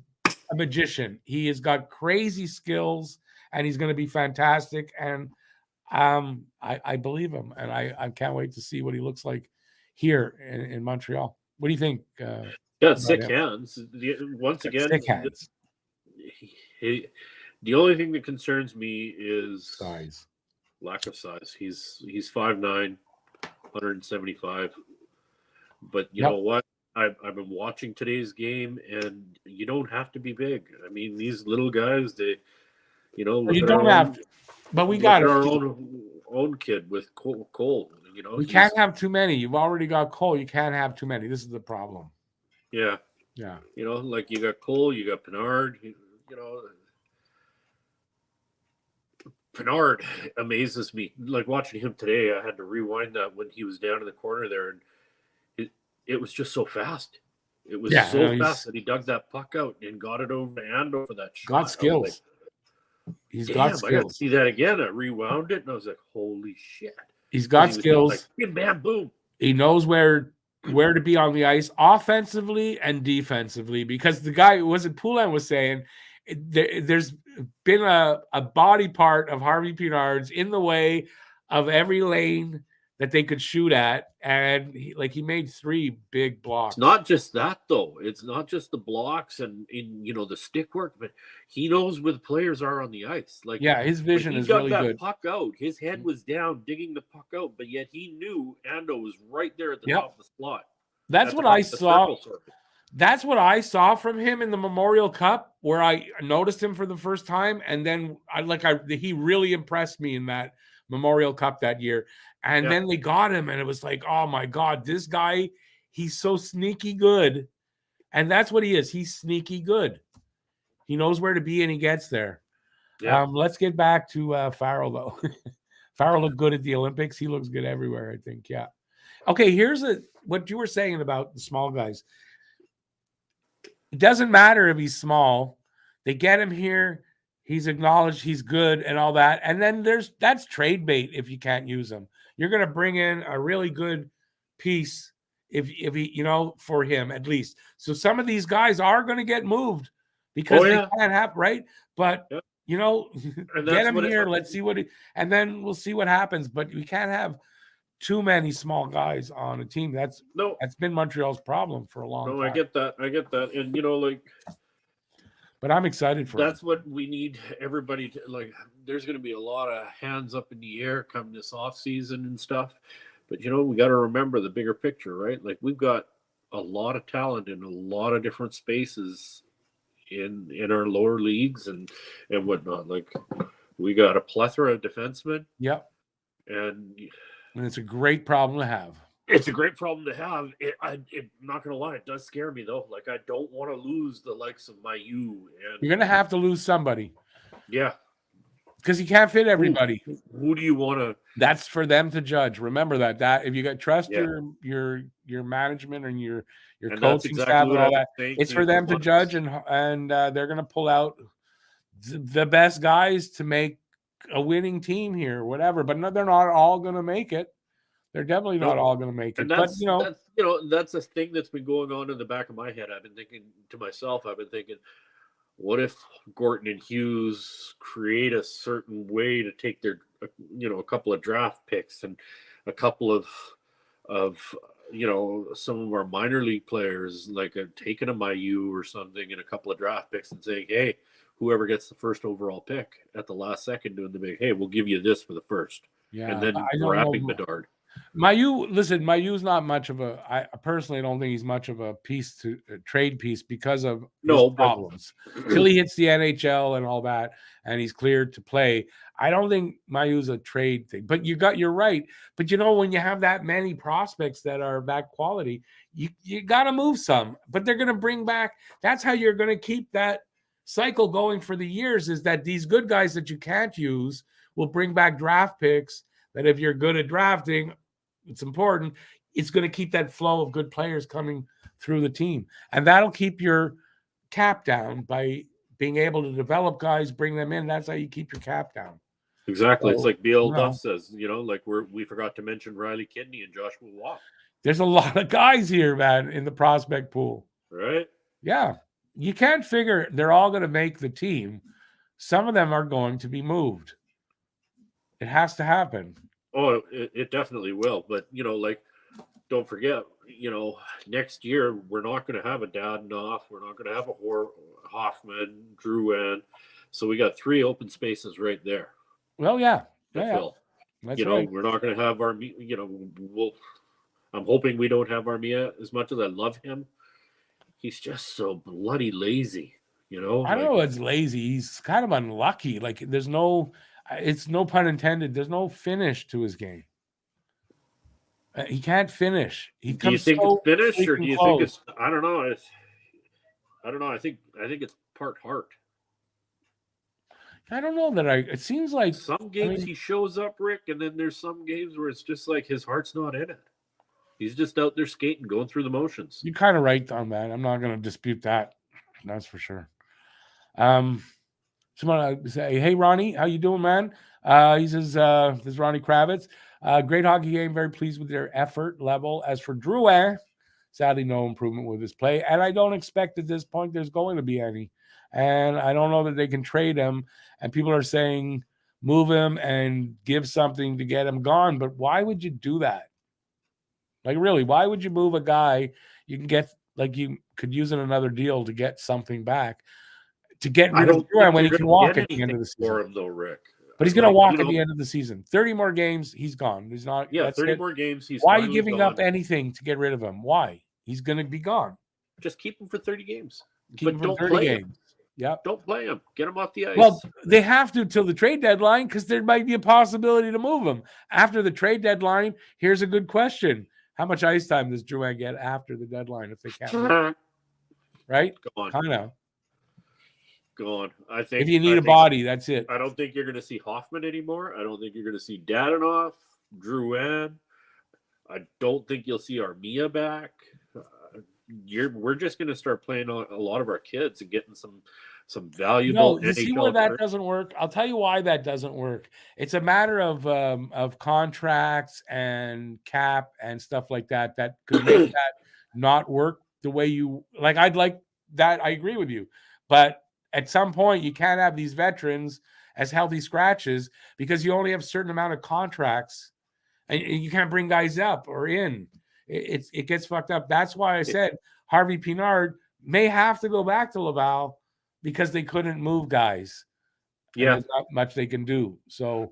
a magician. He has got crazy skills, and he's going to be fantastic. And I believe him, and I can't wait to see what he looks like here in Montreal. What do you think? Sick hands. Once again, sick hands. The only thing that concerns me is size. Lack of size. He's 5'9", 175. But you know what? I've been watching today's game, and you don't have to be big. I mean, these little guys, you don't have to. But we got our own kid with Cole. We can't have too many. You've already got Cole. You can't have too many. This is the problem. Yeah. Like you got Cole, you got Pinard. Pinard amazes me. Like watching him today, I had to rewind that when he was down in the corner there, and it was just so fast. It was so fast that he dug that puck out and got it over and over that shot. Got skills. He's got skills. I got to see that again. I rewound it, and I was like, "Holy shit!" He's got skills. Like, bam, bam, boom. He knows where to be on the ice, offensively and defensively. Because the guy Poulin was saying, there's been a body part of Harvey Pinard's in the way of every lane that they could shoot at, and he made 3 big blocks. It's not just that though. It's not just the blocks and the stick work, but he knows where the players are on the ice. His vision is really good. He got that puck out. His head was down, digging the puck out, but yet he knew Ando was right there at the top of the slot. That's At what the I top of the saw. circle. That's what I saw from him in the Memorial Cup, where I noticed him for the first time, and then he really impressed me in that Memorial Cup that year. And Yeah. then they got him, and it was like, oh my God, this guy, he's so sneaky good. And that's what he is. He's sneaky good. He knows where to be, and he gets there. Yeah. Let's get back to Farrell, though. Farrell looked good at the Olympics. He looks good everywhere, I think. Yeah. Okay, here's what you were saying about the small guys. It doesn't matter if he's small. They get him here. He's acknowledged he's good and all that. And then that's trade bait if you can't use him. You're going to bring in a really good piece if he, for him at least. So some of these guys are going to get moved because they can't have, right? But, And get him here. Let's see and then we'll see what happens. But we can't have too many small guys on a team. That's been Montreal's problem for a long time. No, I get that. And but I'm excited for that's what we need everybody to like. There's going to be a lot of hands up in the air come this off season and stuff. But we got to remember the bigger picture, right? Like we've got a lot of talent in a lot of different spaces in our lower leagues and whatnot. Like we got a plethora of defensemen. Yep. And it's a great problem to have. It's a great problem to have. I'm not going to lie. It does scare me, though. Like, I don't want to lose the likes of Mayu. You're going to have to lose somebody. Yeah. Because you can't fit everybody. Who do you want to? That's for them to judge. Remember that if you got trust your management and your coaching staff and all that, it's for them to judge, and they're going to pull out the best guys to make a winning team here, whatever. But no, they're not all going to make it. They're definitely not all going to make it. And that's a thing that's been going on in the back of my head. I've been thinking to myself, what if Gorton and Hughes create a certain way to take their, a couple of draft picks and a couple of some of our minor league players, like taking a Mayu or something and a couple of draft picks and saying, hey, whoever gets the first overall pick at the last second doing the big, hey, we'll give you this for the first. Yeah. And then wrapping Bedard. Mayu's not much of I personally don't think he's much of a trade piece because of problems. Till he hits the NHL and all that, and he's cleared to play. I don't think Mayu's a trade thing. But you're right. But when you have that many prospects that are that quality, you got to move some. But they're going to bring back. That's how you're going to keep that cycle going for the years. Is that these good guys that you can't use will bring back draft picks. That if you're good at drafting, it's important. It's going to keep that flow of good players coming through the team. And that'll keep your cap down by being able to develop guys, bring them in. That's how you keep your cap down. Exactly. So, it's like Bill Duff says, like we forgot to mention Riley Kidney and Joshua Watt. There's a lot of guys here, man, in the prospect pool. Right? Yeah. You can't figure they're all going to make the team. Some of them are going to be moved. It has to happen. Oh, it definitely will. But, don't forget, next year we're not going to have a Dadenoff. We're not going to have a Hoffman, Drouin. So we got 3 open spaces right there. Well, yeah. Phil. That's right. We're not going to have I'm hoping we don't have Armia as much as I love him. He's just so bloody lazy, I don't know it's lazy. He's kind of unlucky. Like it's no pun intended. There's no finish to his game. He can't finish. Do you think it's finish, or do you think it's? I don't know. I don't know. I think it's part heart. I don't know that it seems like some games he shows up, Rick, and then there's some games where it's just like his heart's not in it. He's just out there skating, going through the motions. You're kind of right on that. I'm not going to dispute that. That's for sure. Someone say, hey, Ronnie, how you doing, man? He says, this is Ronnie Kravitz. Great hockey game. Very pleased with their effort level. As for Drouin, sadly, no improvement with his play. And I don't expect at this point there's going to be any. And I don't know that they can trade him. And people are saying, move him and give something to get him gone. But why would you do that? Like, really, why would you move a guy you can get, like you could use in another deal to get something back? To get rid of Drouin when he can walk at the end of the season. For him, though, Rick. But he's going to walk at the end of the season. 30 more games, he's gone. He's not. Yeah, 30 more games. Why are you giving up anything to get rid of him? Why? He's going to be gone. Just keep him for 30 games. Keep But him for don't 30 play him. games. Yep. Don't play him. Get him off the ice. Well, they have to till the trade deadline because there might be a possibility to move him. After the trade deadline, here's a good question. How much ice time does Drouin get after the deadline if they can't move him? Right? Go on. Kind of. Go on. I think If you need a body, that's it. I don't think you're going to see Hoffman anymore. I don't think you're going to see Dadonov, Drouin. I don't think you'll see Armia back. We're just going to start playing a lot of our kids and getting some valuable. No, you see NHL where that doesn't work? I'll tell you why that doesn't work. It's a matter of contracts and cap and stuff like that that could make that not work the way you like. I'd like that. I agree with you, but at some point you can't have these veterans as healthy scratches because you only have a certain amount of contracts, and you can't bring guys up or in. It gets fucked up. That's why I said Harvey Pinard may have to go back to Laval because they couldn't move guys. Yeah. There's not much they can do. So,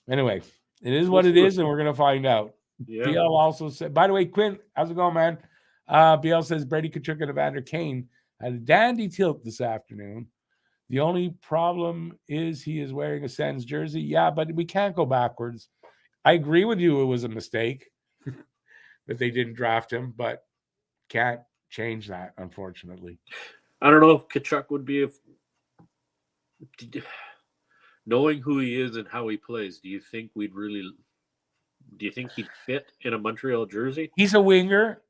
anyway, it is what it is, and we're going to find out. Yeah. BL also said, by the way, Quinn, how's it going, man? BL says Brady Tkachuk and Evander Kane had a dandy tilt this afternoon. The only problem is he is wearing a Sens jersey. Yeah, but we can't go backwards. I agree with you. It was a mistake that they didn't draft him, but can't change that, unfortunately. I don't know if Tkachuk would be knowing who he is and how he plays. Do you think he'd fit in a Montreal jersey? He's a winger.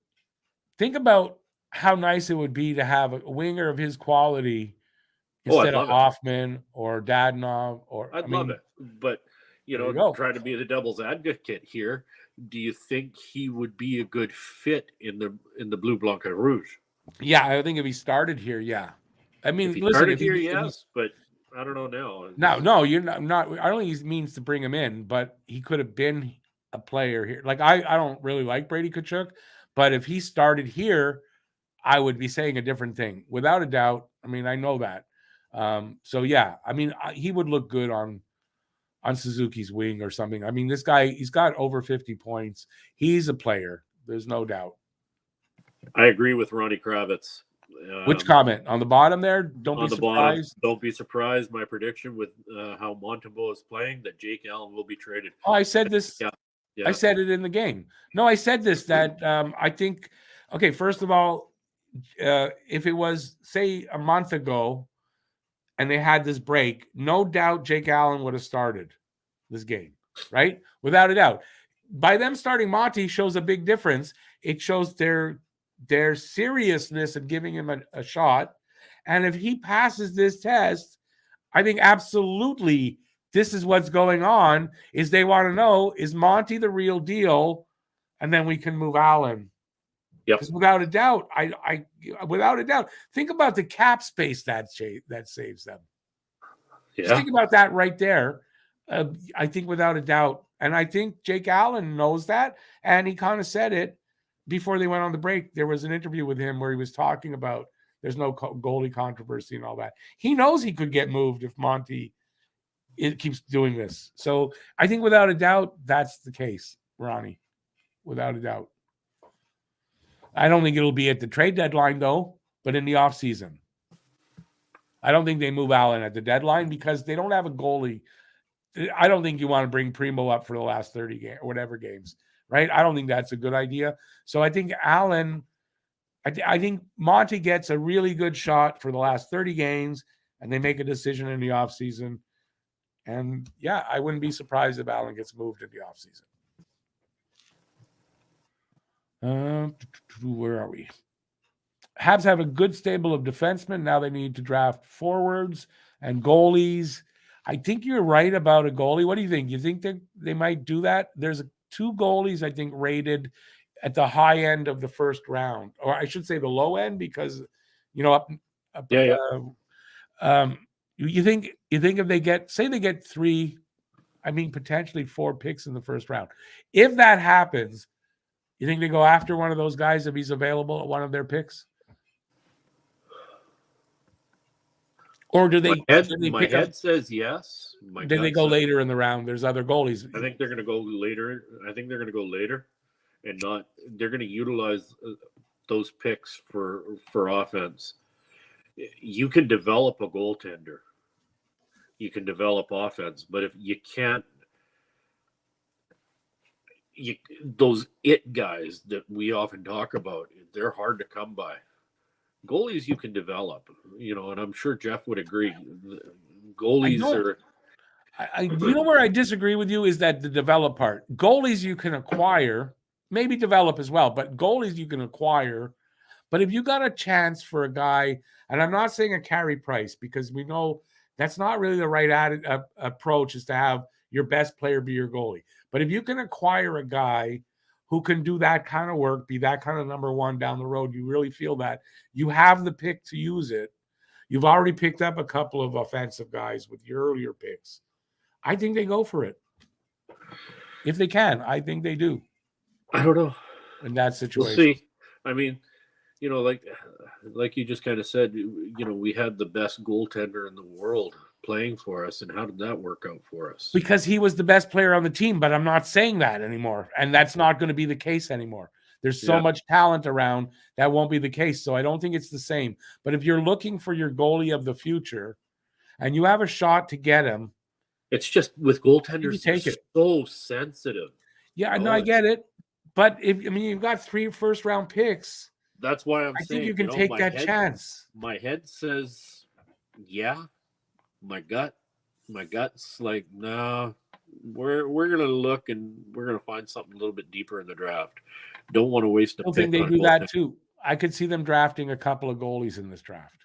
Think about how nice it would be to have a winger of his quality instead of Hoffman or Dadonov. I'd love it, but trying to be the devil's advocate here, do you think he would be a good fit in the Bleu Blanc et Rouge? Yeah, I think if he started here, yeah. I mean, yes, but I don't know now. No, you're not. I don't think he means to bring him in, but he could have been a player here. Like I don't really like Brady Tkachuk, but if he started here, I would be saying a different thing, without a doubt. I mean, I know that. So yeah, I mean, he would look good on Suzuki's wing or something. I mean, this guy, he's got over 50 points. He's a player. There's no doubt. I agree with Ronnie Kravitz. Which comment? On the bottom there? Don't be surprised. Don't be surprised. My prediction with how Montembeault is playing, that Jake Allen will be traded. Oh, I said this. Yeah. I said it in the game. No, I said this, that I think, okay, first of all, if it was, say, a month ago, and they had this break, no doubt Jake Allen would have started this game, right? Without a doubt. By them starting Monty shows a big difference. It shows their seriousness of giving him a shot. And if he passes this test, I think absolutely this is what's going on, is they want to know, is Monty the real deal? And then we can move Allen. Yep. Without a doubt, without a doubt, think about the cap space that saves them. Yeah. Just think about that right there. I think without a doubt, and I think Jake Allen knows that, and he kind of said it before they went on the break. There was an interview with him where he was talking about there's no goalie controversy and all that. He knows he could get moved if Monty keeps doing this. So I think without a doubt, that's the case, Ronnie. Without a doubt. I don't think it'll be at the trade deadline, though, but in the offseason. I don't think they move Allen at the deadline because they don't have a goalie. I don't think you want to bring Primo up for the last 30 games or whatever games, right? I don't think that's a good idea. So I think Allen, I think Monty gets a really good shot for the last 30 games, and they make a decision in the offseason. And, yeah, I wouldn't be surprised if Allen gets moved in the offseason. Where are we? Habs have a good stable of defensemen. Now they need to draft forwards and goalies. I think you're right about a goalie. What do you think? You think they might do that? There's two goalies, I think, rated at the high end of the first round, or I should say the low end, because you think if they get three, I mean potentially 4 picks in the first round. If that happens, you think they go after one of those guys if he's available at one of their picks? Or do they? My head says yes. Then they go later in the round. There's other goalies. I think they're going to go later. and not they're going to utilize those picks for offense. You can develop a goaltender. You can develop offense, but if you can't, those it guys that we often talk about, they're hard to come by. Goalies you can develop, and I'm sure Jeff would agree. Goalies are. You know where I disagree with you is that the develop part. Goalies you can acquire, maybe develop as well, but goalies you can acquire. But if you got a chance for a guy, and I'm not saying a Carey Price, because we know that's not really the right approach, is to have your best player be your goalie. But if you can acquire a guy who can do that kind of work, be that kind of number one down the road, you really feel that you have the pick to use it. You've already picked up a couple of offensive guys with your earlier picks. I think they go for it. If they can, I think they do. I don't know. In that situation. We'll see. I mean, like you just kind of said, we had the best goaltender in the world playing for us, and how did that work out for us? Because he was the best player on the team, but I'm not saying that anymore, and that's not going to be the case anymore. There's so much talent around that won't be the case, so I don't think it's the same. But if you're looking for your goalie of the future, and you have a shot to get him, it's just with goaltenders, take it. So sensitive. Yeah, no, I get it, but you've got 3 first-round picks. That's why I think you can take that chance. My head says, yeah. My gut's like, nah. We're gonna look and we're gonna find something a little bit deeper in the draft. Don't want to waste a pick. I think they do that too. I could see them drafting a couple of goalies in this draft.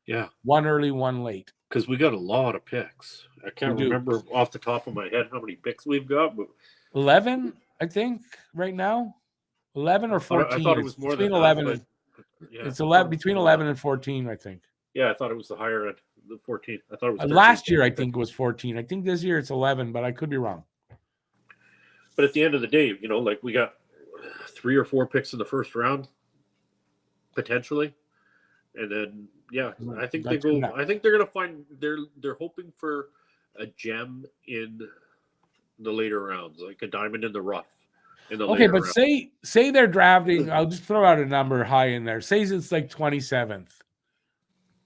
Yeah, one early, one late. Because we got a lot of picks. I can't remember off the top of my head how many picks we've got. But 11, I think, right now. 11 or 14. I thought it was more between than 11 that, and it's 11 between 11 and 14, I think. Yeah, I thought it was the higher end, the 14. I thought it was 13. Last year. I think it was 14. I think this year it's 11, but I could be wrong. But at the end of the day, we got 3 or 4 picks in the first round, potentially, and then I think they go. I think they're gonna find. They're hoping for a gem in the later rounds, like a diamond in the rough. Okay, but say they're drafting. I'll just throw out a number high in there. Say it's like 27th.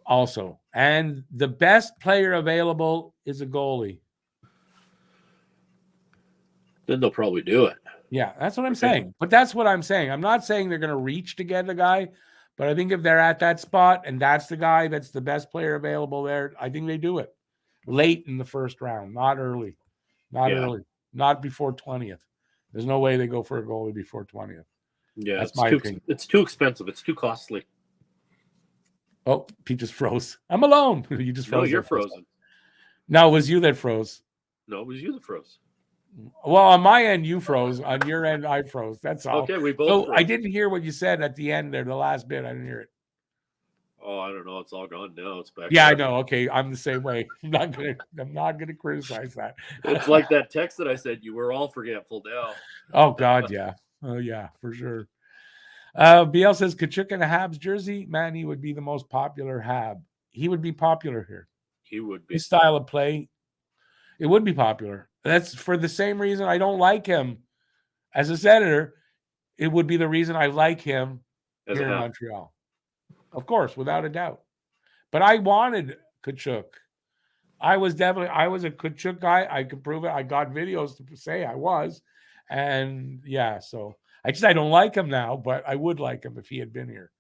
Also, and the best player available is a goalie. Then they'll probably do it. Yeah, that's what I'm saying. But that's what I'm saying. I'm not saying they're going to reach to get the guy, but I think if they're at that spot and that's the guy that's the best player available there, I think they do it late in the first round, not early, early, not before 20th. There's no way they go for a goalie before 20th. Yeah, that's my opinion. It's too expensive. It's too costly. Oh, Pete just froze. I'm alone. You just froze. No, you're frozen. No, it was you that froze. No, it was you that froze. Well, on my end, you froze. On your end, I froze. That's all. Okay, we both froze. I didn't hear what you said at the end there, the last bit. I didn't hear it. Oh, I don't know. It's all gone now. It's back. Yeah, I know. Okay, I'm the same way. I'm not gonna criticize that. It's like that text that I said. You were all forgetful now. Oh God, yeah. Oh yeah, for sure. BL says Tkachuk in a Habs jersey, man, he would be the most popular Hab. He would be popular here. He would be. His style of play, it would be popular. That's for the same reason I don't like him as a Senator. It would be the reason I like him here in Montreal. Of course, without a doubt. But I wanted Tkachuk. I was a Tkachuk guy. I could prove it. I got videos to say I was. And yeah, so I don't like him now, but I would like him if he had been here.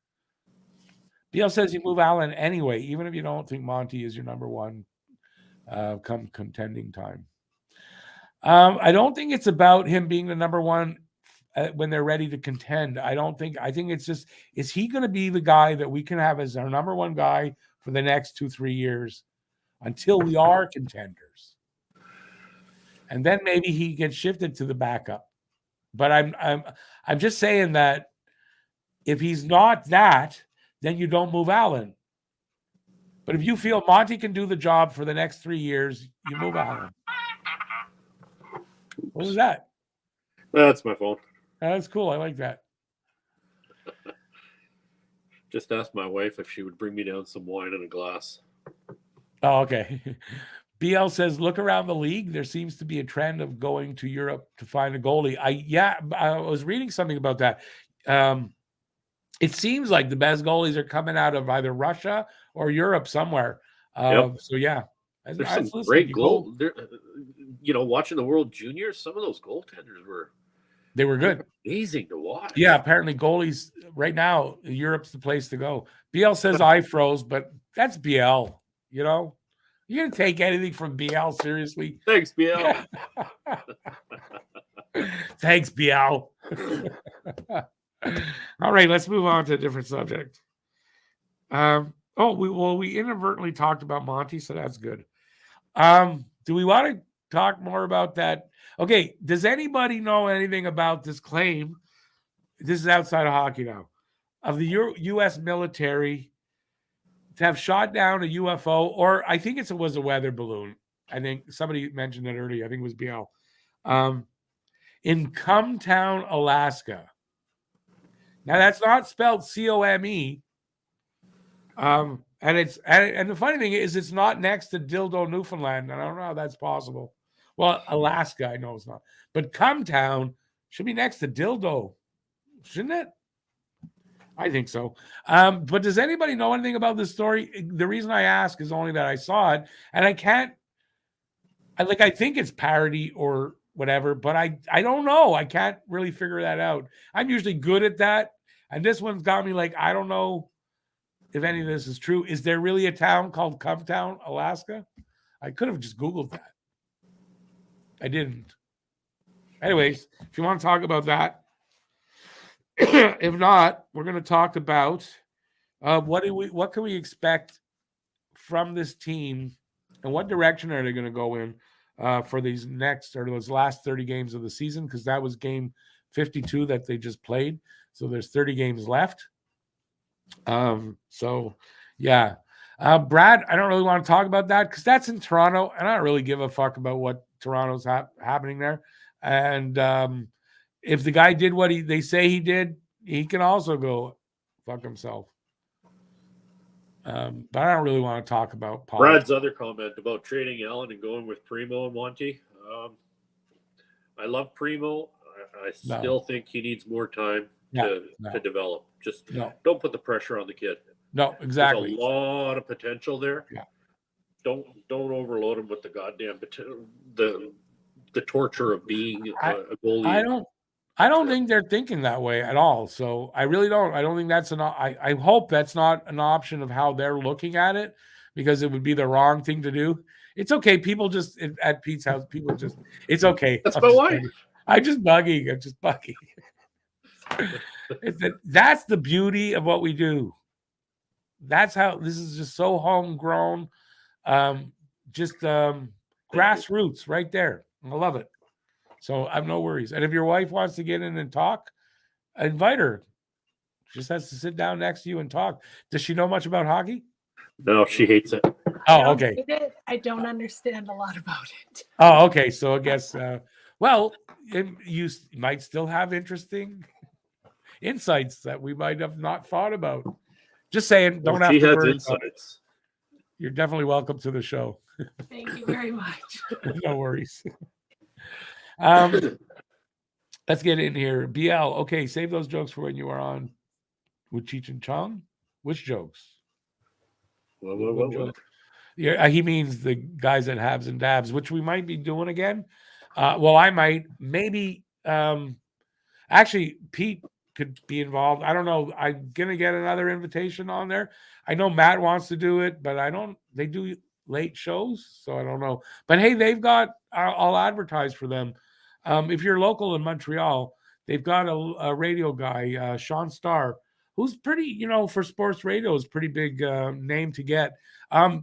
BL says you move Allen anyway, even if you don't think Monty is your number one come contending time. I don't think it's about him being the number one when they're ready to contend. I think it's just, is he going to be the guy that we can have as our number one guy for the next 2-3 years until we are contenders? And then maybe he gets shifted to the backup. But I'm just saying that if he's not that, then you don't move Allen. But if you feel Monty can do the job for the next 3 years, you move Allen. What was that? That's my phone. That's cool. I like that. Just asked my wife if she would bring me down some wine in a glass. Oh, okay. BL says, look around the league. There seems to be a trend of going to Europe to find a goalie. I was reading something about that. It seems like the best goalies are coming out of either Russia or Europe somewhere. So yeah, there's some great goal. Watching the World Juniors, some of those goaltenders were good, amazing to watch. Yeah, apparently goalies right now, Europe's the place to go. BL says I froze, but that's BL. You're gonna take anything from BL seriously? Thanks, BL. Thanks, BL. All right, let's move on to a different subject. We inadvertently talked about Monty, so that's good. Do we want to talk more about that? Okay, does anybody know anything about this claim? This is outside of hockey now, of the U.S. military to have shot down a UFO, or I think it was a weather balloon. I think somebody mentioned it earlier. I think it was BL. In Cumtown, Alaska. Now that's not spelled COME. And the funny thing is it's not next to Dildo, Newfoundland. I don't know how that's possible. Well, Alaska, I know it's not. But Cumtown should be next to Dildo, shouldn't it? I think so. But does anybody know anything about this story? The reason I ask is only that I saw it, and I think it's parody or whatever, but I don't know. I can't really figure that out. I'm usually good at that, and this one's got me like, I don't know if any of this is true. Is there really a town called Cumtown, Alaska? I could have just Googled that. I didn't. Anyways, if you want to talk about that. If not, we're going to talk about what can we expect from this team, and what direction are they going to go in for these last 30 games of the season, because that was game 52 that they just played. So there's 30 games left. Brad, I don't really want to talk about that because that's in Toronto, and I don't really give a fuck about what Toronto's happening there. And if the guy did what they say he did, he can also go fuck himself. But I don't really want to talk about politics. Brad's other comment about trading Allen and going with Primo and Monty. I love Primo. I still think he needs more time to develop. Just don't put the pressure on the kid. No, exactly. There's a lot of potential there. Yeah. Don't overload him with the goddamn the torture of being a goalie. I don't think they're thinking that way at all. So I really don't. I don't think that's I hope that's not an option of how they're looking at it, because it would be the wrong thing to do. It's okay. People just at Pete's house. It's okay. That's my wife. I'm just bugging. That's the beauty of what we do. That's how this is just so homegrown, grassroots right there. I love it. So I have no worries. And if your wife wants to get in and talk, invite her. She just has to sit down next to you and talk. Does she know much about hockey? No, she hates it. Oh, okay. I don't understand a lot about it. Oh, okay. So I guess, you might still have interesting insights that we might have not thought about. Just saying, don't have to. She has insights. You're definitely welcome to the show. Thank you very much. No worries. Let's get in here. BL, okay, save those jokes for when you are on with Cheech and Chong. Which jokes? What? Yeah, he means the guys at Habs and Dabs, which we might be doing again. I might. Maybe. Actually, Pete could be involved. I don't know. I'm gonna get another invitation on there. I know Matt wants to do it, but they do late shows, so I don't know. But hey, they've got. I'll advertise for them. If you're local in Montreal, they've got a radio guy, Sean Starr, who's pretty, for sports radio, is a pretty big name to get.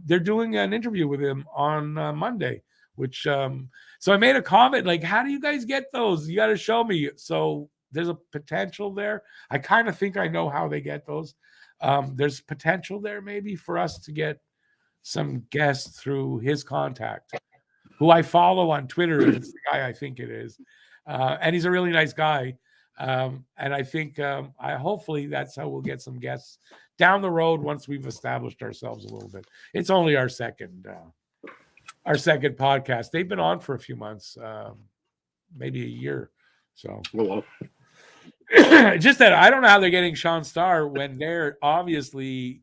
They're doing an interview with him on Monday, which, so I made a comment like, how do you guys get those? You got to show me. So there's a potential there. I kind of think I know how they get those. There's potential there maybe for us to get some guests through his contact, who I follow on Twitter. It's the guy I think it is. And he's a really nice guy. And I think hopefully that's how we'll get some guests down the road once we've established ourselves a little bit. It's only our second our second podcast. They've been on for a few months, maybe a year. So well, just that I don't know how they're getting Sean Starr when they're obviously.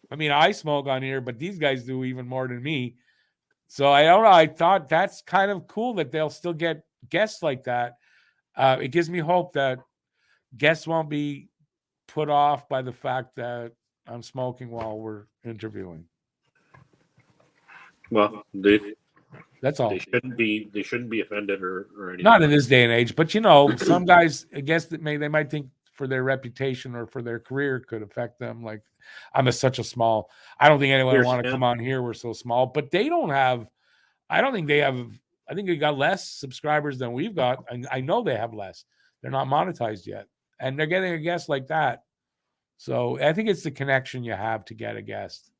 I mean, I smoke on here, but these guys do even more than me. So I don't know. I thought that's kind of cool that they'll still get guests like that. It gives me hope that guests won't be put off by the fact that I'm smoking while we're interviewing. well, That's all. they shouldn't be offended or anything. Not in this day and age, but some guys, I guess that they might think for their reputation or for their career could affect them. Like I don't think anyone would want to come on here. We're so small, but they don't have. I don't think they have. I think they got less subscribers than we've got. I know they have less. They're not monetized yet, and they're getting a guest like that. So I think it's the connection you have to get a guest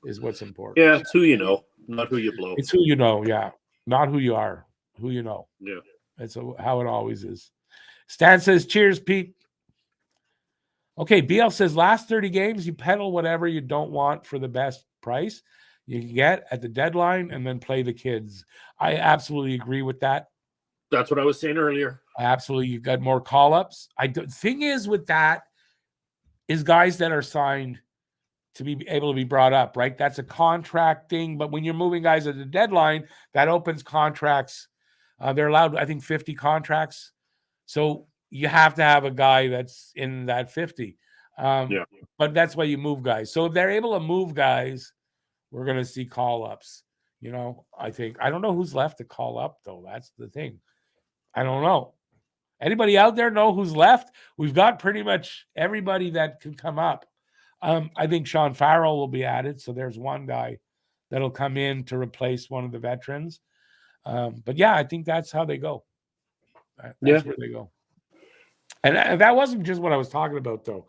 is what's important. Yeah, it's who you know, not who you blow. It's who you know, yeah. Not who you are, who you know. Yeah. That's how it always is. Stan says, cheers, Pete. Okay, BL says, last 30 games, you peddle whatever you don't want for the best price you can get at the deadline and then play the kids. I absolutely agree with that. That's what I was saying earlier. Absolutely. You got more call-ups. Thing is with that is guys that are signed to be able to be brought up, right? That's a contract thing. But when you're moving guys at the deadline, that opens contracts. They're allowed, I think, 50 contracts. So you have to have a guy that's in that 50. Yeah. But that's why you move guys. So if they're able to move guys, we're going to see call-ups. I think. I don't know who's left to call up, though. That's the thing. I don't know. Anybody out there know who's left? We've got pretty much everybody that can come up. I think Sean Farrell will be added. So there's one guy that'll come in to replace one of the veterans. But yeah, I think that's how they go. That's where they go. And that wasn't just what I was talking about, though.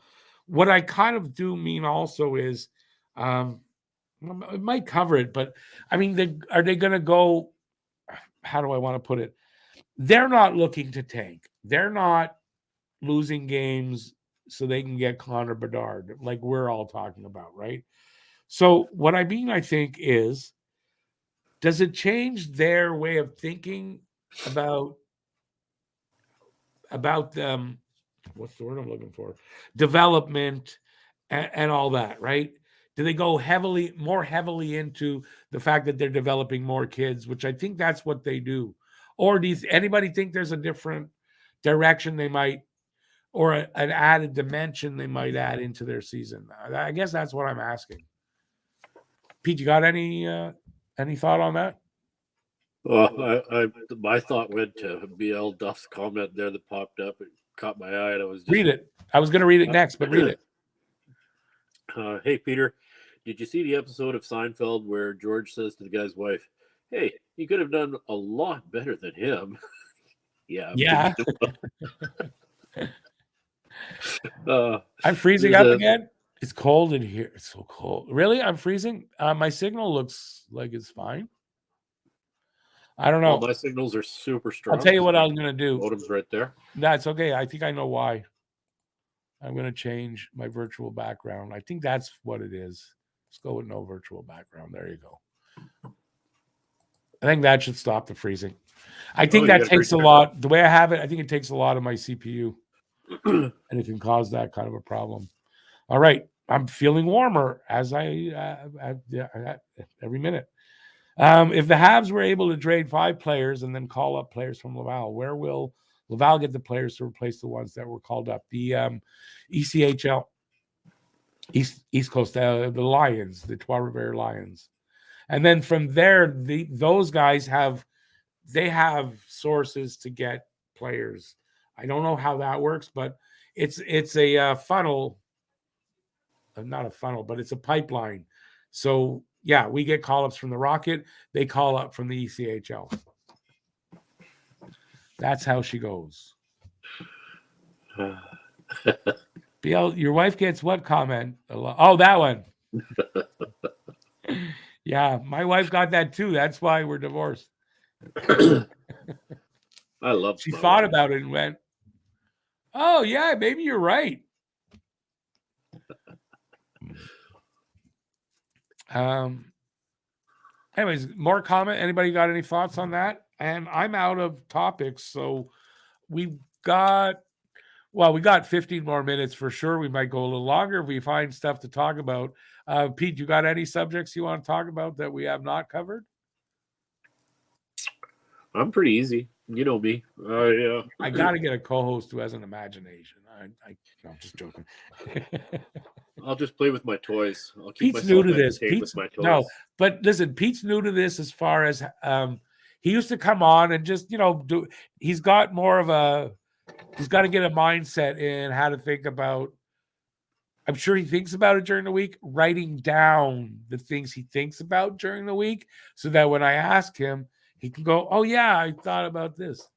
What I kind of do mean also is, it might cover it, but I mean, are they going to go? How do I want to put it? They're not looking to tank. They're not losing games so they can get Connor Bedard, like we're all talking about, right? So what I mean, I think, is, does it change their way of thinking about what's the word I'm looking for? Development and all that, right? Do they go more heavily into the fact that they're developing more kids, which I think that's what they do? Or does anybody think there's a different direction they might, or an added dimension they might add into their season? I guess that's what I'm asking. Pete, you got any thought on that? Well, my thought went to BL Duff's comment there that popped up. It caught my eye, and I was just, read it. I was going to read it next, but read it. Hey, Peter, did you see the episode of Seinfeld where George says to the guy's wife, "Hey, you could have done a lot better than him"? Yeah. I'm freezing up again. It's cold in here. It's so cold. Really? I'm freezing? My signal looks like it's fine. I don't know. Well, my signals are super strong. I'll tell you what I'm going to do. Modem's right there. That's okay. I think I know why. I'm going to change my virtual background. I think that's what it is. Let's go with no virtual background. There you go. I think that should stop the freezing. I think that takes a lot. The way I have it, I think it takes a lot of my CPU. And it can cause that kind of a problem. All right. I'm feeling warmer as every minute. If the Habs were able to trade 5 players and then call up players from Laval, where will Laval get the players to replace the ones that were called up? The ECHL, East Coast, the Lions, the Trois-Rivières Lions. And then from there, those guys have sources to get players. I don't know how that works, but it's a funnel. Not a funnel, but it's a pipeline. So yeah, we get call-ups from the Rocket. They call up from the ECHL. That's how she goes. BL, your wife gets what comment? Oh, that one. Yeah, my wife got that too. That's why we're divorced. I love. She thought about it and went, "Oh yeah, maybe you're right." Anyways, more comment. Anybody got any thoughts on that? And I'm out of topics, so we got 15 more minutes for sure. We might go a little longer if we find stuff to talk about. Pete, you got any subjects you want to talk about that we have not covered? I'm pretty easy. You know me. I got to get a co-host who has an imagination. No, I'm just joking. I'll just play with my toys. I'll keep Pete's new myself to this. entertained Pete's, with my toys. no, but listen, Pete's new to this as far as he used to come on and just, he's got to get a mindset in how to think about. I'm sure he thinks about it during the week, writing down the things he thinks about during the week so that when I ask him, he can go, oh, yeah, I thought about this.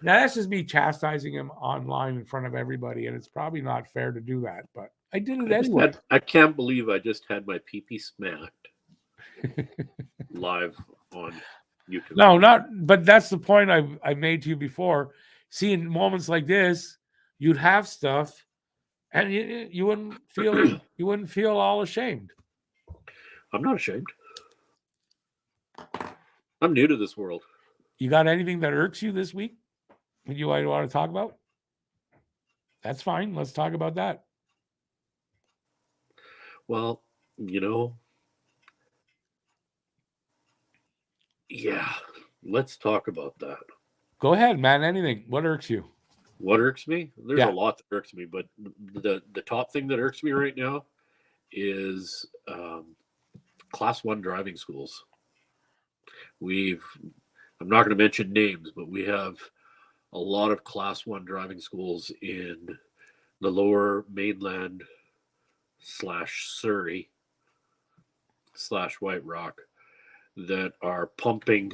Now, that's just me chastising him online in front of everybody, and it's probably not fair to do that, but I did it anyway. I can't believe I just had my pee-pee smacked live on YouTube. No, but that's the point I made to you before. See, in moments like this, you'd have stuff, and you wouldn't feel all ashamed. I'm not ashamed. I'm new to this world. You got anything that irks you this week that you want to talk about? That's fine. Let's talk about that. Well, yeah, let's talk about that. Go ahead, man. Anything. What irks you? What irks me? There's Yeah. a lot that irks me, but the top thing that irks me right now is Class 1 driving schools. I'm not going to mention names, but we have a lot of Class 1 driving schools in the Lower Mainland / Surrey / White Rock that are pumping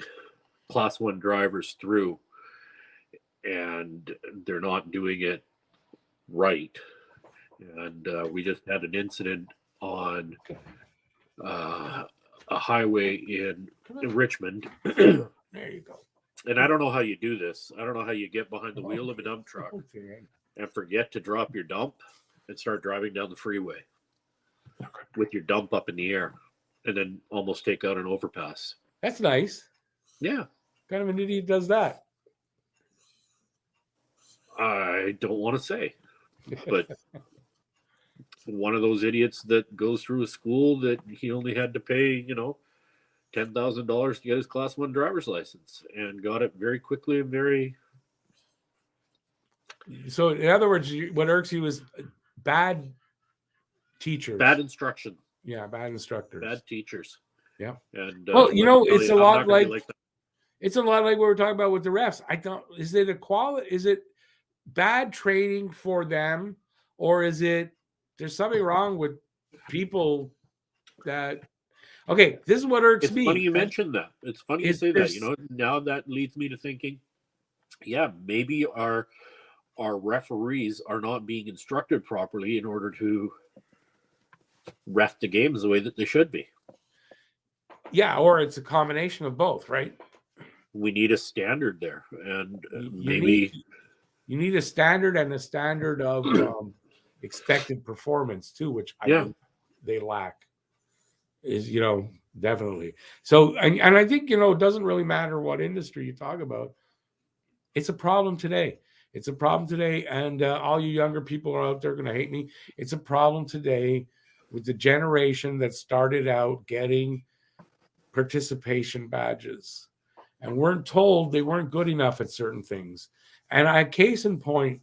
Class 1 drivers through, and they're not doing it right. And we just had an incident on a highway in Richmond. There you go. And I don't know how you do this. I don't know how you get behind the wheel of a dump truck and forget to drop your dump and start driving down the freeway with your dump up in the air and then almost take out an overpass. That's nice. Yeah. What kind of an idiot does that? I don't want to say, but one of those idiots that goes through a school that he only had to pay, $10,000 to get his Class 1 driver's license and got it very quickly and very. So, in other words, what irks you is bad teachers. Bad instruction. Yeah, bad instructors. Bad teachers. Yeah. And it's a lot like it's a lot like what we're talking about with the refs. Is it equality? Is it bad training for them, or is it there's something wrong with people that? Okay, this is what irks me. It's funny you mentioned that. It's funny you say that. Now that leads me to thinking, yeah, maybe our referees are not being instructed properly in order to ref the games the way that they should be. Yeah, or it's a combination of both, right? We need a standard there, and you need a standard and a standard of expected performance too, which I think they lack. Is definitely so, and I think it doesn't really matter what industry you talk about. It's a problem today. And all you younger people are out there going to hate me. It's a problem today with the generation that started out getting participation badges and weren't told they weren't good enough at certain things. And case in point,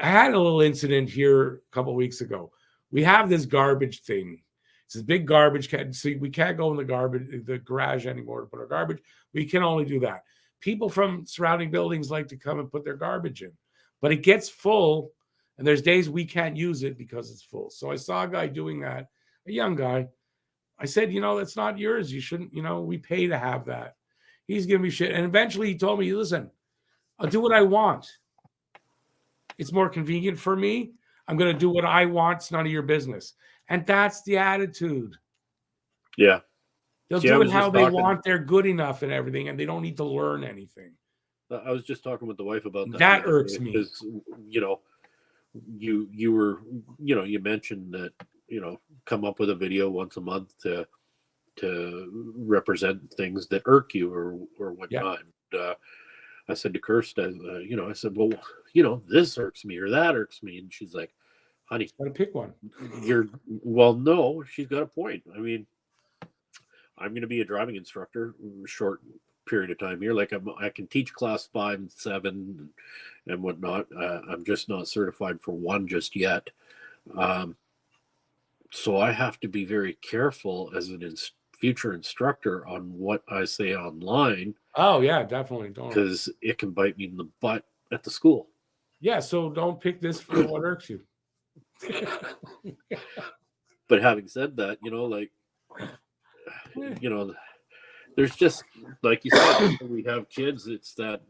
I had a little incident here a couple of weeks ago. We have this garbage thing. It's a big garbage can. See, we can't go in the garage anymore to put our garbage. We can only do that. People from surrounding buildings like to come and put their garbage in, but it gets full, and there's days we can't use it because it's full. So I saw a guy doing that, a young guy. I said, that's not yours. You shouldn't, we pay to have that. He's giving me shit. And eventually he told me, listen, I'll do what I want. It's more convenient for me. I'm going to do what I want. It's none of your business. And that's the attitude. Yeah. They'll do it how they want. They're good enough and everything, and they don't need to learn anything. I was just talking with the wife about that. That irks me. Because, you mentioned that, come up with a video once a month to to represent things that irk you or whatnot. And, I said to Kirsten, I said, well, this irks me or that irks me. And she's like, honey, Gotta pick one. no, she's got a point. I mean, I'm going to be a driving instructor short period of time here. Like I can teach class 5 and 7 and whatnot. I'm just not certified for 1 just yet. So I have to be very careful as an future instructor on what I say online. Oh yeah, definitely. Don't. Because it can bite me in the butt at the school. Yeah, so don't pick this for what irks you. But having said that, there's just, like you said, when we have kids, it's that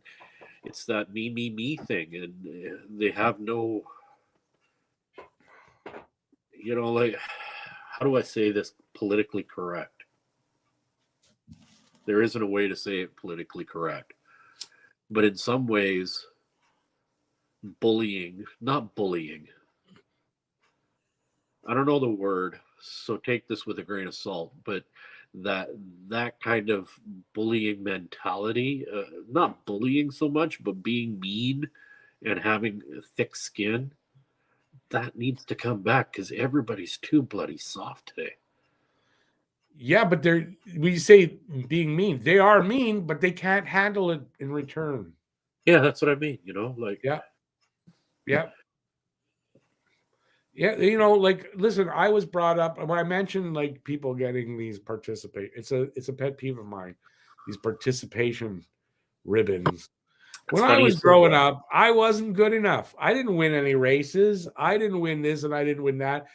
me thing, and they have no, how do I say this politically correct? There isn't a way to say it politically correct, but in some ways, not bullying. I don't know the word, so take this with a grain of salt, but that kind of bullying mentality, not bullying so much, but being mean and having thick skin, that needs to come back because everybody's too bloody soft today. Yeah, but we say being mean. They are mean, but they can't handle it in return. Yeah, that's what I mean. Yeah. Listen, I was brought up when I mentioned like people getting these it's a pet peeve of mine. These participation ribbons. When I was growing up, I wasn't good enough. I didn't win any races. I didn't win this and I didn't win that.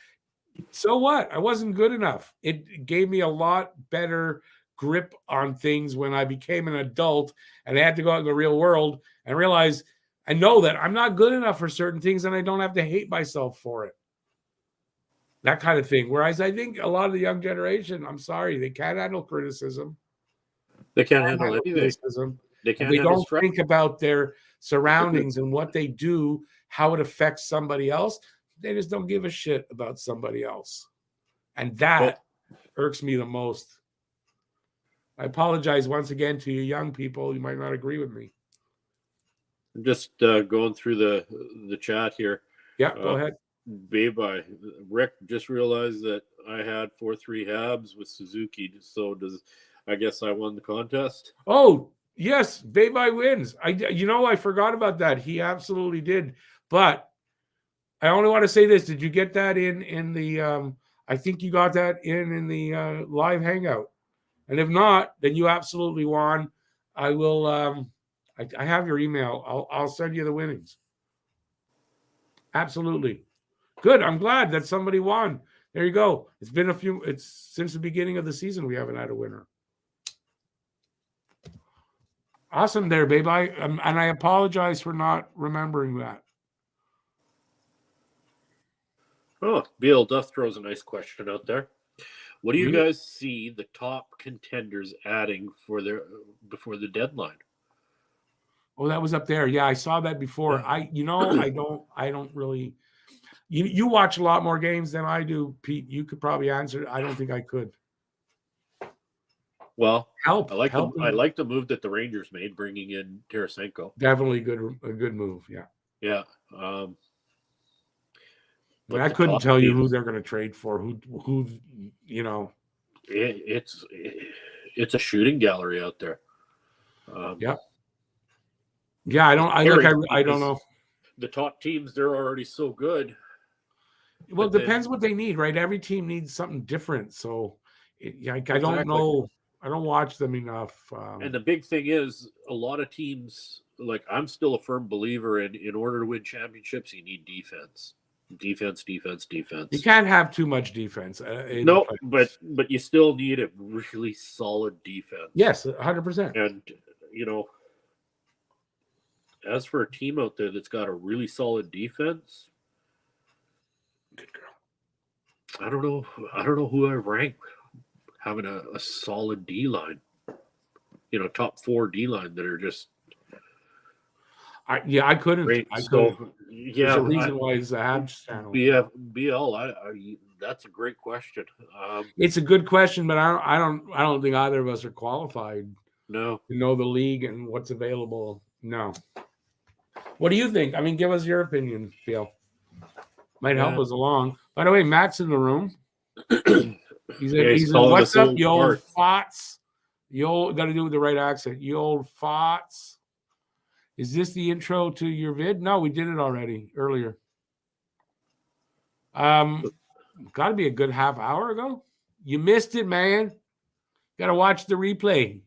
So what? I wasn't good enough. It gave me a lot better grip on things when I became an adult and I had to go out in the real world and realize I know that I'm not good enough for certain things and I don't have to hate myself for it. That kind of thing. Whereas I think a lot of the young generation, I'm sorry, they can't handle criticism. They can't handle anything. Criticism. They don't think about their surroundings and what they do, how it affects somebody else. They just don't give a shit about somebody else. And that irks me the most. I apologize once again to you young people. You might not agree with me. I'm just going through the chat here. Yeah, go ahead. Bye-bye. Rick just realized that I had 4-3 Habs with Suzuki. So I guess I won the contest? Oh, yes. Bye-bye wins. I forgot about that. He absolutely did. But I only want to say this. Did you get that in the I think you got that in the live hangout. And if not, then you absolutely won. I will I have your email. I'll send you the winnings. Absolutely. Good. I'm glad that somebody won. There you go. It's since the beginning of the season we haven't had a winner. Awesome there, babe. And I apologize for not remembering that. Oh, Bill Duff throws a nice question out there. What do you guys see the top contenders adding before the deadline? Oh, that was up there. Yeah, I saw that before. I don't really. You watch a lot more games than I do, Pete. You could probably answer. I don't think I could. Well, help. I like the move that the Rangers made, bringing in Tarasenko. Definitely a good move. Yeah. Yeah. But I couldn't tell you who they're going to trade for. Who It's a shooting gallery out there. Yeah. Yeah, I don't know. The top teams, they're already so good. Well, it depends what they need, right? Every team needs something different. So, I don't know. I don't watch them enough. And the big thing is, a lot of teams, like I'm still a firm believer in order to win championships, you need defense. Defense. You can't have too much defense. No, but you still need a really solid defense. Yes, 100%. And, as for a team out there that's got a really solid defense, good girl. I don't know who I rank having a solid D line. Top 4 D line that are just. I couldn't. Great. There's a reason why it's the Habs channel. BL. That's a great question. It's a good question, but I don't think either of us are qualified No. to know the league and what's available. No. What do you think? I mean, give us your opinion, Phil. Might help Yeah. us along. By the way, Matt's in the room. He's He's calling what's us up, old you old farts." fots? You old, got to do with the right accent. You old fots. Is this the intro to your vid? No, we did it already earlier. Got to be a good half hour ago. You missed it, man. Got to watch the replay.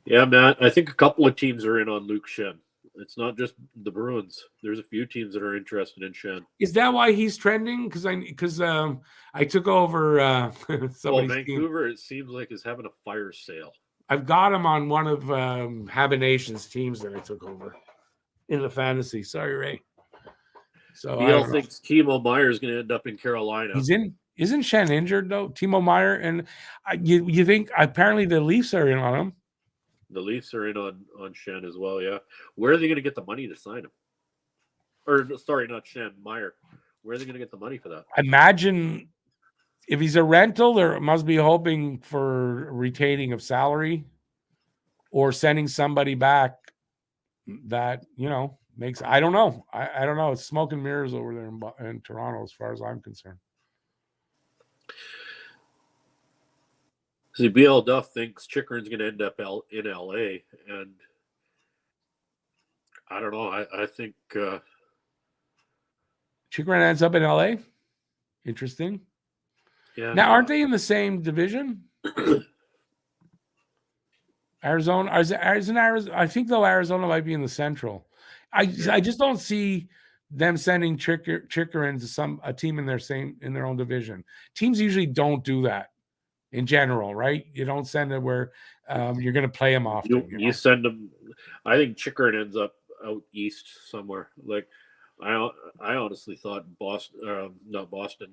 Yeah, Matt. I think a couple of teams are in on Luke Shen. It's not just the Bruins. There's a few teams that are interested in Shen. Is that why he's trending? Because I took over Well, somebody's team. Vancouver, it seems like, is having a fire sale. I've got him on one of Habination's teams that I took over in the fantasy. Sorry, Ray. So I Neil don't know. thinks Timo Meyer is going to end up in Carolina. He's in. Isn't Shen injured though? Timo Meyer and you think apparently the Leafs are in on him. The Leafs are in on Shen as well, yeah. Where are they going to get the money to sign him? Or, sorry, not Shen, Meyer. Where are they going to get the money for that? Imagine if he's a rental, there must be hoping for retaining of salary or sending somebody back that, makes, I don't know. I don't know. It's smoke and mirrors over there in Toronto as far as I'm concerned. See, BL Duff thinks Chikrin's going to end up in LA, and I don't know. I think Chikrin ends up in LA. Interesting. yeah. Now, aren't they in the same division? Arizona, I think though Arizona might be in the Central. I just don't see them sending Chikrin to a team in their own division. Teams usually don't do that. In general, right? You don't send it where you're going to play him often. You send them. I think Chikrin ends up out east somewhere. Like I honestly thought not Boston.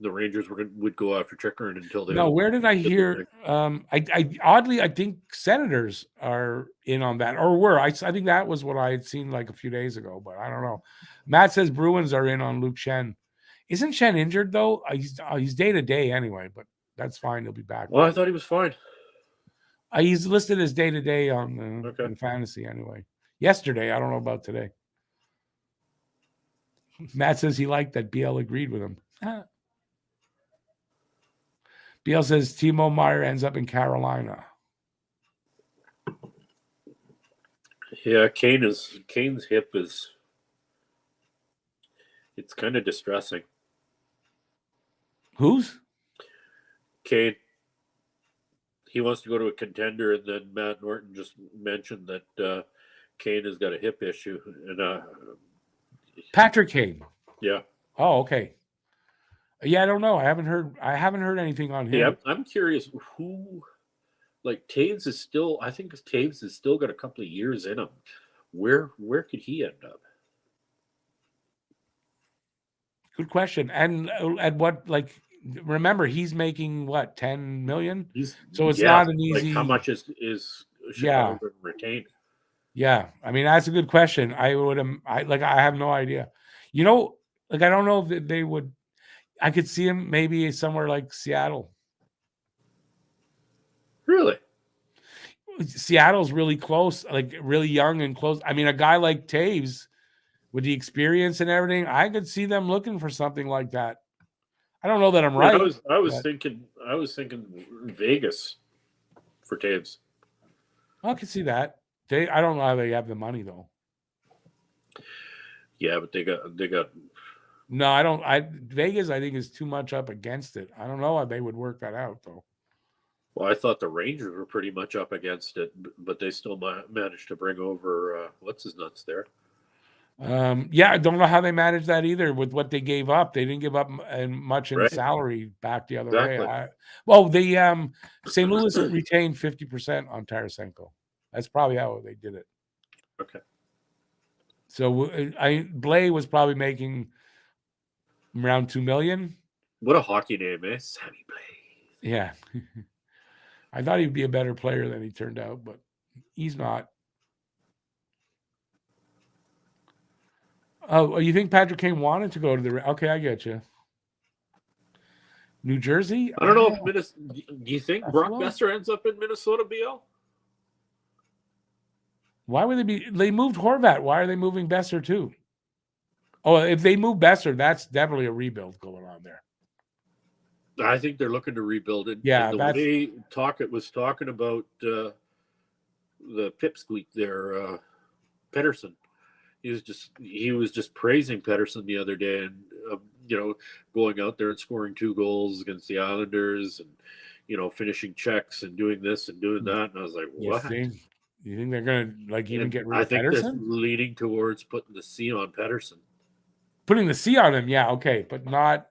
The Rangers would go after Chikrin until they. No, where did I hear? I think Senators are in on that, or were. I think that was what I had seen like a few days ago, but I don't know. Matt says Bruins are in on Luke Shen. Isn't Shen injured though? He's day to day anyway, but that's fine. He'll be back. Well, I thought he was fine. He's listed as day to day on in fantasy anyway. Yesterday, I don't know about today. Matt says he liked that BL agreed with him. BL says Timo Meyer ends up in Carolina. Yeah, Kane's hip is. It's kind of distressing. Who's? Kane. He wants to go to a contender, and then Matt Norton just mentioned that Kane has got a hip issue. And Patrick Kane. Yeah. Oh, okay. Yeah, I don't know. I haven't heard anything on him. Yeah, I'm curious who, like Taves is still. I think Taves has still got a couple of years in him. Where could he end up? Good question. And at what, like, remember he's making what, 10 million? So it's not an easy. Like how much is Chicago retained? Yeah, I mean that's a good question. I have no idea. I don't know if they would. I could see him maybe somewhere like Seattle. Really? Seattle's really close, like really young and close. I mean, a guy like Taves with the experience and everything, I could see them looking for something like that. I don't know that I'm right. I was thinking Vegas for Taves. I could see that. I don't know how they have the money though. Yeah, but they got. No, I don't. Vegas, I think, is too much up against it. I don't know how they would work that out though. Well, I thought the Rangers were pretty much up against it, but they still managed to bring over what's his nuts there. Yeah, I don't know how they managed that either with what they gave up. They didn't give up much in salary back the other way. The St. Louis retained 50% on Tarasenko. That's probably how they did it. Okay. So Blais was probably making around $2 million. What a hockey name, eh? Sammy Blais. Yeah. I thought he'd be a better player than he turned out, but he's not. Oh, you think Patrick Kane wanted to go to the? Okay, I get you. New Jersey. I don't know if Minnesota. Do you think Brock Buffalo? Besser ends up in Minnesota, BL? Why would they be? They moved Horvat. Why are they moving Besser too? Oh, if they move Besser, that's definitely a rebuild going on there. I think they're looking to rebuild it. Yeah, and the that's- way Tocchet was talking about the pipsqueak there, Pedersen. He was just praising Pedersen the other day, and going out there and scoring 2 goals against the Islanders, and finishing checks and doing this and doing that. And I was like, what? You think they're gonna even And get rid of I think Pedersen? that's leading towards putting the C on Pedersen. Putting the C on him, yeah, okay, but not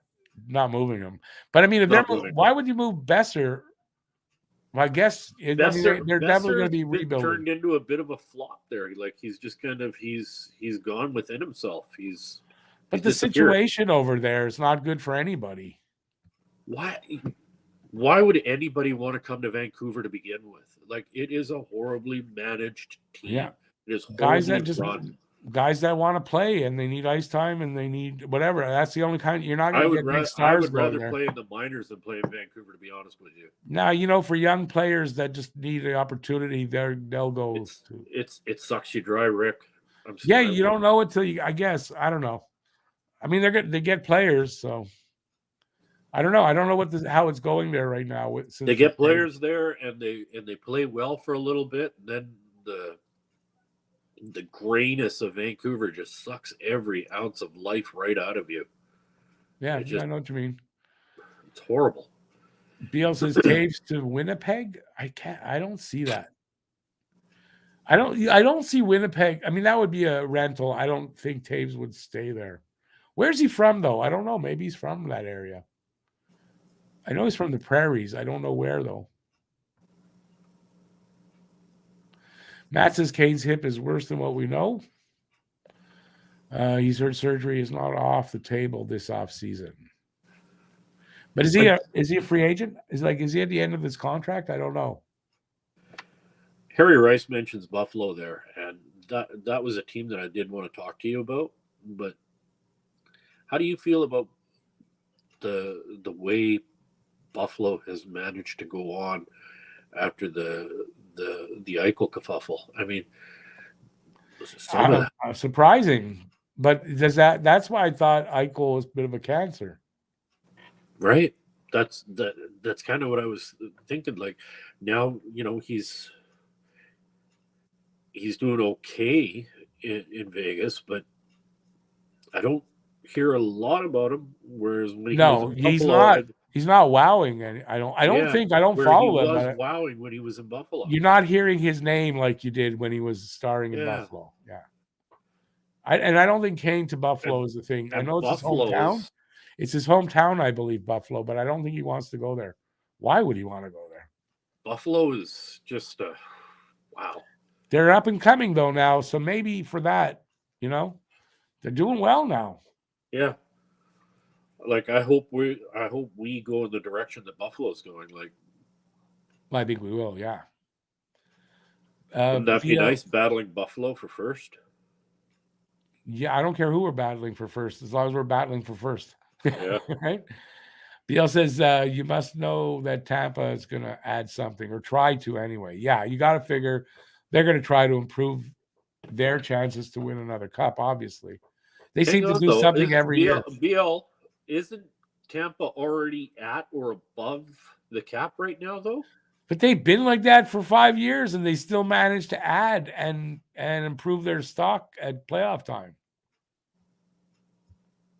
moving him. But I mean, why would you move Besser? Well, I guess they're definitely going to be rebuilding. Turned into a bit of a flop there. Like he's just he's gone within himself. But the situation over there is not good for anybody. Why would anybody want to come to Vancouver to begin with? Like, it is a horribly managed team. Yeah, it is guys that want to play and they need ice time and they need whatever. That's the only kind. You're not going to get big stars. I would rather play in the minors than play in Vancouver, to be honest with you. Now, for young players that just need the opportunity, they'll go. It sucks you dry, Rick. You don't know it till you. I guess I don't know. I mean, they get players, so I don't know. I don't know how it's going there right now. They get players there, and they play well for a little bit, and then the grayness of Vancouver just sucks every ounce of life right out of you. Yeah, I know what you mean. It's horrible. BL says Taves to Winnipeg. I don't see that. I don't see Winnipeg. I mean, that would be a rental. I don't think Taves would stay there. Where's he from, though? I don't know. Maybe he's from that area. I know he's from the prairies. I don't know where, though. Matt says Kane's hip is worse than what we know. He's heard surgery is not off the table this offseason. But is he a free agent? Is he at the end of his contract? I don't know. Harry Rice mentions Buffalo there, and that was a team that I did want to talk to you about. But how do you feel about the way Buffalo has managed to go on after the Eichel kerfuffle? I mean, surprising, but that's why I thought Eichel was a bit of a cancer, right? That's kind of what I was thinking. Like, now he's doing okay in Vegas, but I don't hear a lot about him. Whereas when he's not wowing. I don't follow him. He was wowing when he was in Buffalo. You're not hearing his name like you did when he was starring in Buffalo. Yeah. I don't think Kane to Buffalo is the thing. I know it's his hometown. It's his hometown, I believe, Buffalo, but I don't think he wants to go there. Why would he want to go there? Buffalo is just wow. They're up and coming though now, so maybe for that, they're doing well now. Yeah. Like, I hope we go in the direction that Buffalo's going. Like, I think we will. Yeah. Wouldn't that be nice, battling Buffalo for first? Yeah, I don't care who we're battling for first, as long as we're battling for first. Yeah. Right. BL says you must know that Tampa is going to add something, or try to anyway. Yeah, you got to figure they're going to try to improve their chances to win another cup. Obviously, they seem to do something every year. BL, isn't Tampa already at or above the cap right now, though? But they've been like that for 5 years, and they still manage to add and improve their stock at playoff time.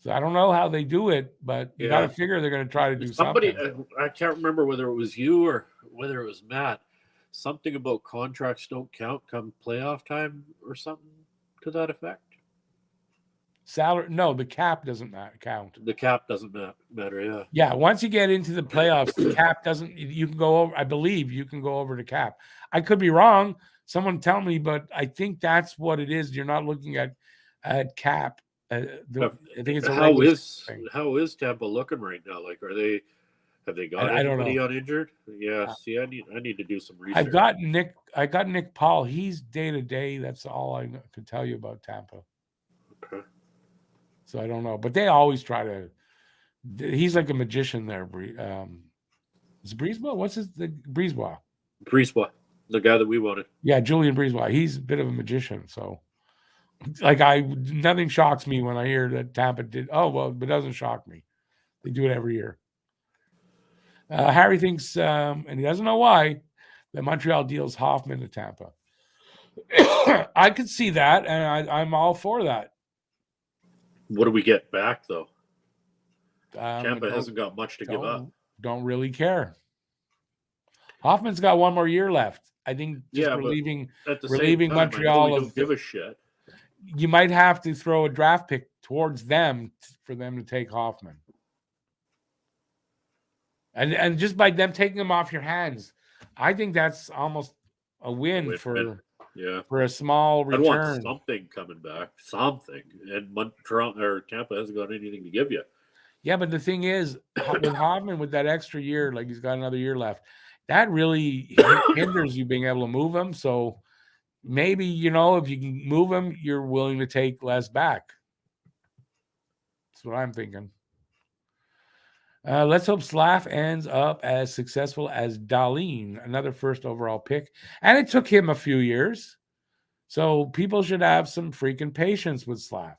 So I don't know how they do it, but you got to figure they're going to try to do something. I can't remember whether it was you or whether it was Matt. Something about contracts don't count come playoff time or something to that effect. Salary? No, the cap doesn't count. The cap doesn't matter. Yeah. Yeah. Once you get into the playoffs, the cap doesn't. You can go over. I believe you can go over the cap. I could be wrong. Someone tell me, but I think that's what it is. You're not looking at cap. I think it's how is Tampa looking right now? Like, have they got anybody on injured? Yeah. See, I need to do some research. I got Nick Paul. He's day to day. That's all I could tell you about Tampa. Okay. So I don't know, but they always try to. He's like a magician there. Is it Brisebois? What's the Brisebois? Brisebois, the guy that we wanted. Yeah, Julian Brisebois. He's a bit of a magician. So, like, nothing shocks me when I hear that Tampa did. Oh well, it doesn't shock me. They do it every year. Harry thinks, and he doesn't know why, that Montreal deals Hoffman to Tampa. I could see that, and I'm all for that. What do we get back, though? I Tampa hasn't got much to give up. Don't really care. Hoffman's got one more year left. I think just relieving Montreal I really don't give a shit. You might have to throw a draft pick towards them for them to take Hoffman. And just by them taking him off your hands, I think that's almost a win for a small return. I want something coming back, something. And Montreal or Tampa hasn't got anything to give you. Yeah, but the thing is, with Hoffman, with that extra year, like he's got another year left, that really hinders you being able to move him. So maybe, if you can move him, you're willing to take less back. That's what I'm thinking. Let's hope Slav ends up as successful as Dahlin, another first overall pick. And it took him a few years. So people should have some freaking patience with Slav.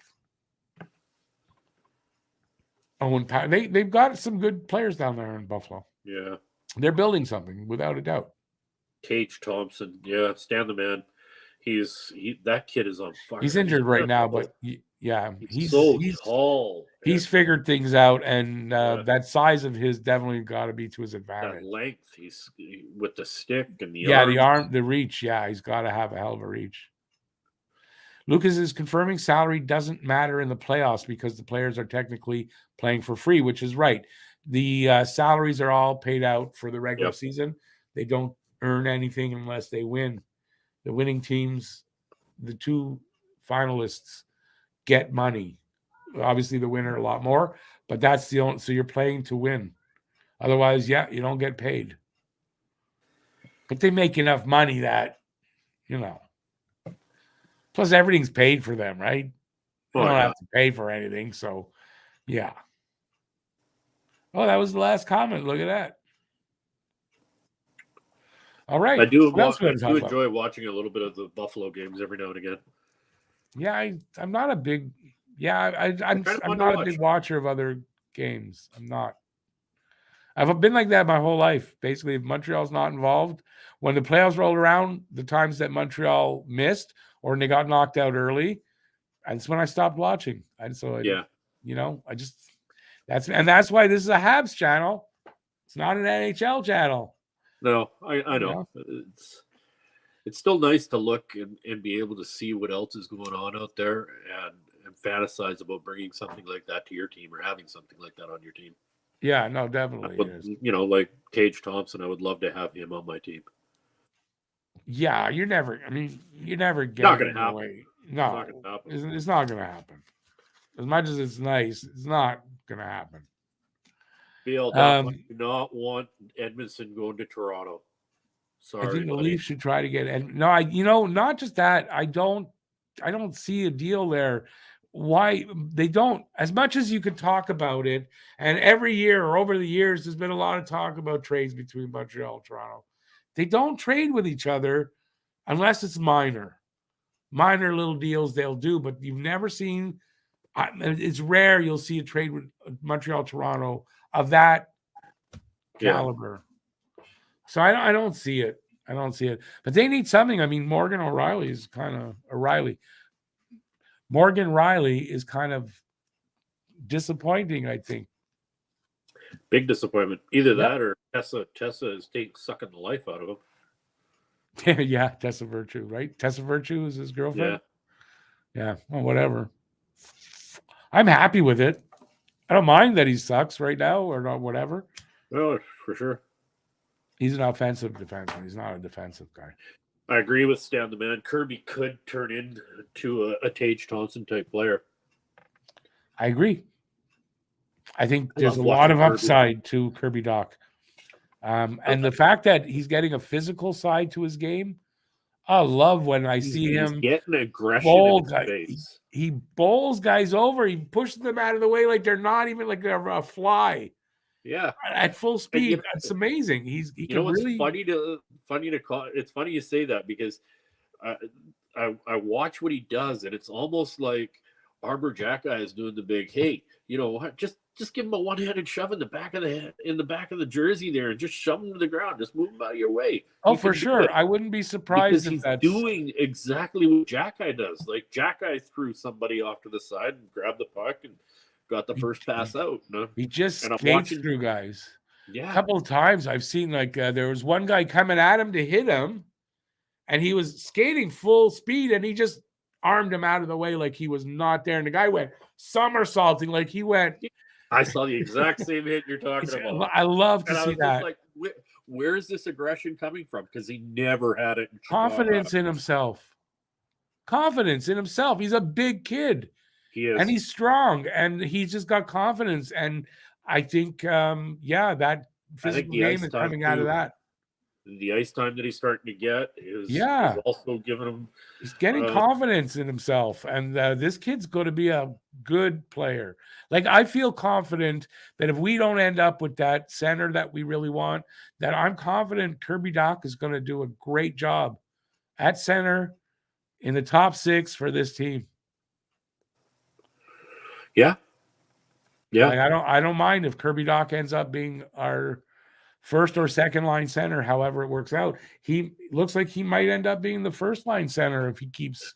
They've got some good players down there in Buffalo. Yeah. They're building something, without a doubt. Tage Thompson. Yeah, Stan the Man. That kid is on fire. He's injured right now, but yeah, he's so tall. He's figured things out, and that size of his definitely got to be to his advantage. That length, he's with the stick and the arm, the reach. Yeah, he's got to have a hell of a reach. Lucas is confirming salary doesn't matter in the playoffs because the players are technically playing for free, which is right. The salaries are all paid out for the regular season. They don't earn anything unless they win. The winning teams, the two finalists, get money. Obviously, the winner a lot more, but that's the only. So you're playing to win. Otherwise, you don't get paid. But they make enough money that, Plus, everything's paid for them, right? You don't have to pay for anything. So, yeah. Oh, that was the last comment. Look at that. All right. I do enjoy watching a little bit of the Buffalo games every now and again. Yeah, I'm not a big. Yeah, I'm not a big watcher of other games. I'm not. I've been like that my whole life. Basically, if Montreal's not involved, when the playoffs rolled around, the times that Montreal missed or they got knocked out early, that's when I stopped watching. That's why this is a Habs channel. It's not an NHL channel. No, I know. It's still nice to look and be able to see what else is going on out there and fantasize about bringing something like that to your team or having something like that on your team. Yeah, no, definitely. But, like Tage Thompson, I would love to have him on my team. Yeah, you're never get not going to happen. Away. No, it's not going to happen. As much as it's nice, it's not going to happen. Bill, do not want Edmondson going to Toronto. Sorry, I think the Leafs should try to get. Not just that. I don't see a deal there. Why they don't? As much as you could talk about it, and every year or over the years, there's been a lot of talk about trades between Montreal and Toronto. They don't trade with each other unless it's minor little deals they'll do. But you've never seen. It's rare you'll see a trade with Montreal, Toronto of that caliber. So I don't see it. But they need something. I mean, Morgan Riley is kind of disappointing, I think. Big disappointment. Either that or Tessa is sucking the life out of him. Yeah, Tessa Virtue, right? Tessa Virtue is his girlfriend? Yeah. Well, whatever. I'm happy with it. I don't mind that he sucks right now or not, whatever. Oh, for sure. He's an offensive defenseman. He's not a defensive guy. I agree with Stan the Man. Kirby could turn into a Tage Thompson type player. I agree. I think there's a lot of upside to Kirby Dach. And the fact that he's getting a physical side to his game, I love when I He's see him getting aggression bowl in his guy. face. He bowls guys over. He pushes them out of the way like they're not even like a fly Yeah. at full And speed. It's amazing. He you know can what's really funny to call? It's funny you say that because I watch what he does, and it's almost like Arbor Jackeye is doing the big, hey, you know what? Just give him a one-handed shove in the back of the jersey there, and just shove him to the ground. Just move him out of your way. Oh, He for can do sure. it I wouldn't be because surprised if he's that's doing exactly what Jackeye does. Like Jackeye threw somebody off to the side and grabbed the puck and got the first pass out. he just And I'm skates watching. through guys. A Yeah, couple of times I've seen like there was one guy coming at him to hit him, and he was skating full speed, and he just armed him out of the way like he was not there. And the guy went somersaulting like he went. I saw the exact same hit you're talking about. I love to And I see was that. just like, where's this aggression coming from? Because he never had it in Confidence Chicago. in himself. Confidence in himself. He's a big kid. He is. And he's strong, and he's just got confidence. And I think, that physical game is coming out of that. The ice time that he's starting to get is also giving him. He's getting confidence in himself, and this kid's going to be a good player. Like, I feel confident that if we don't end up with that center that we really want, that I'm confident Kirby Dach is going to do a great job at center in the top 6 for this team. Yeah. Like, I don't mind if Kirby Dach ends up being our first or second line center, however it works out. He looks like he might end up being the first line center if he keeps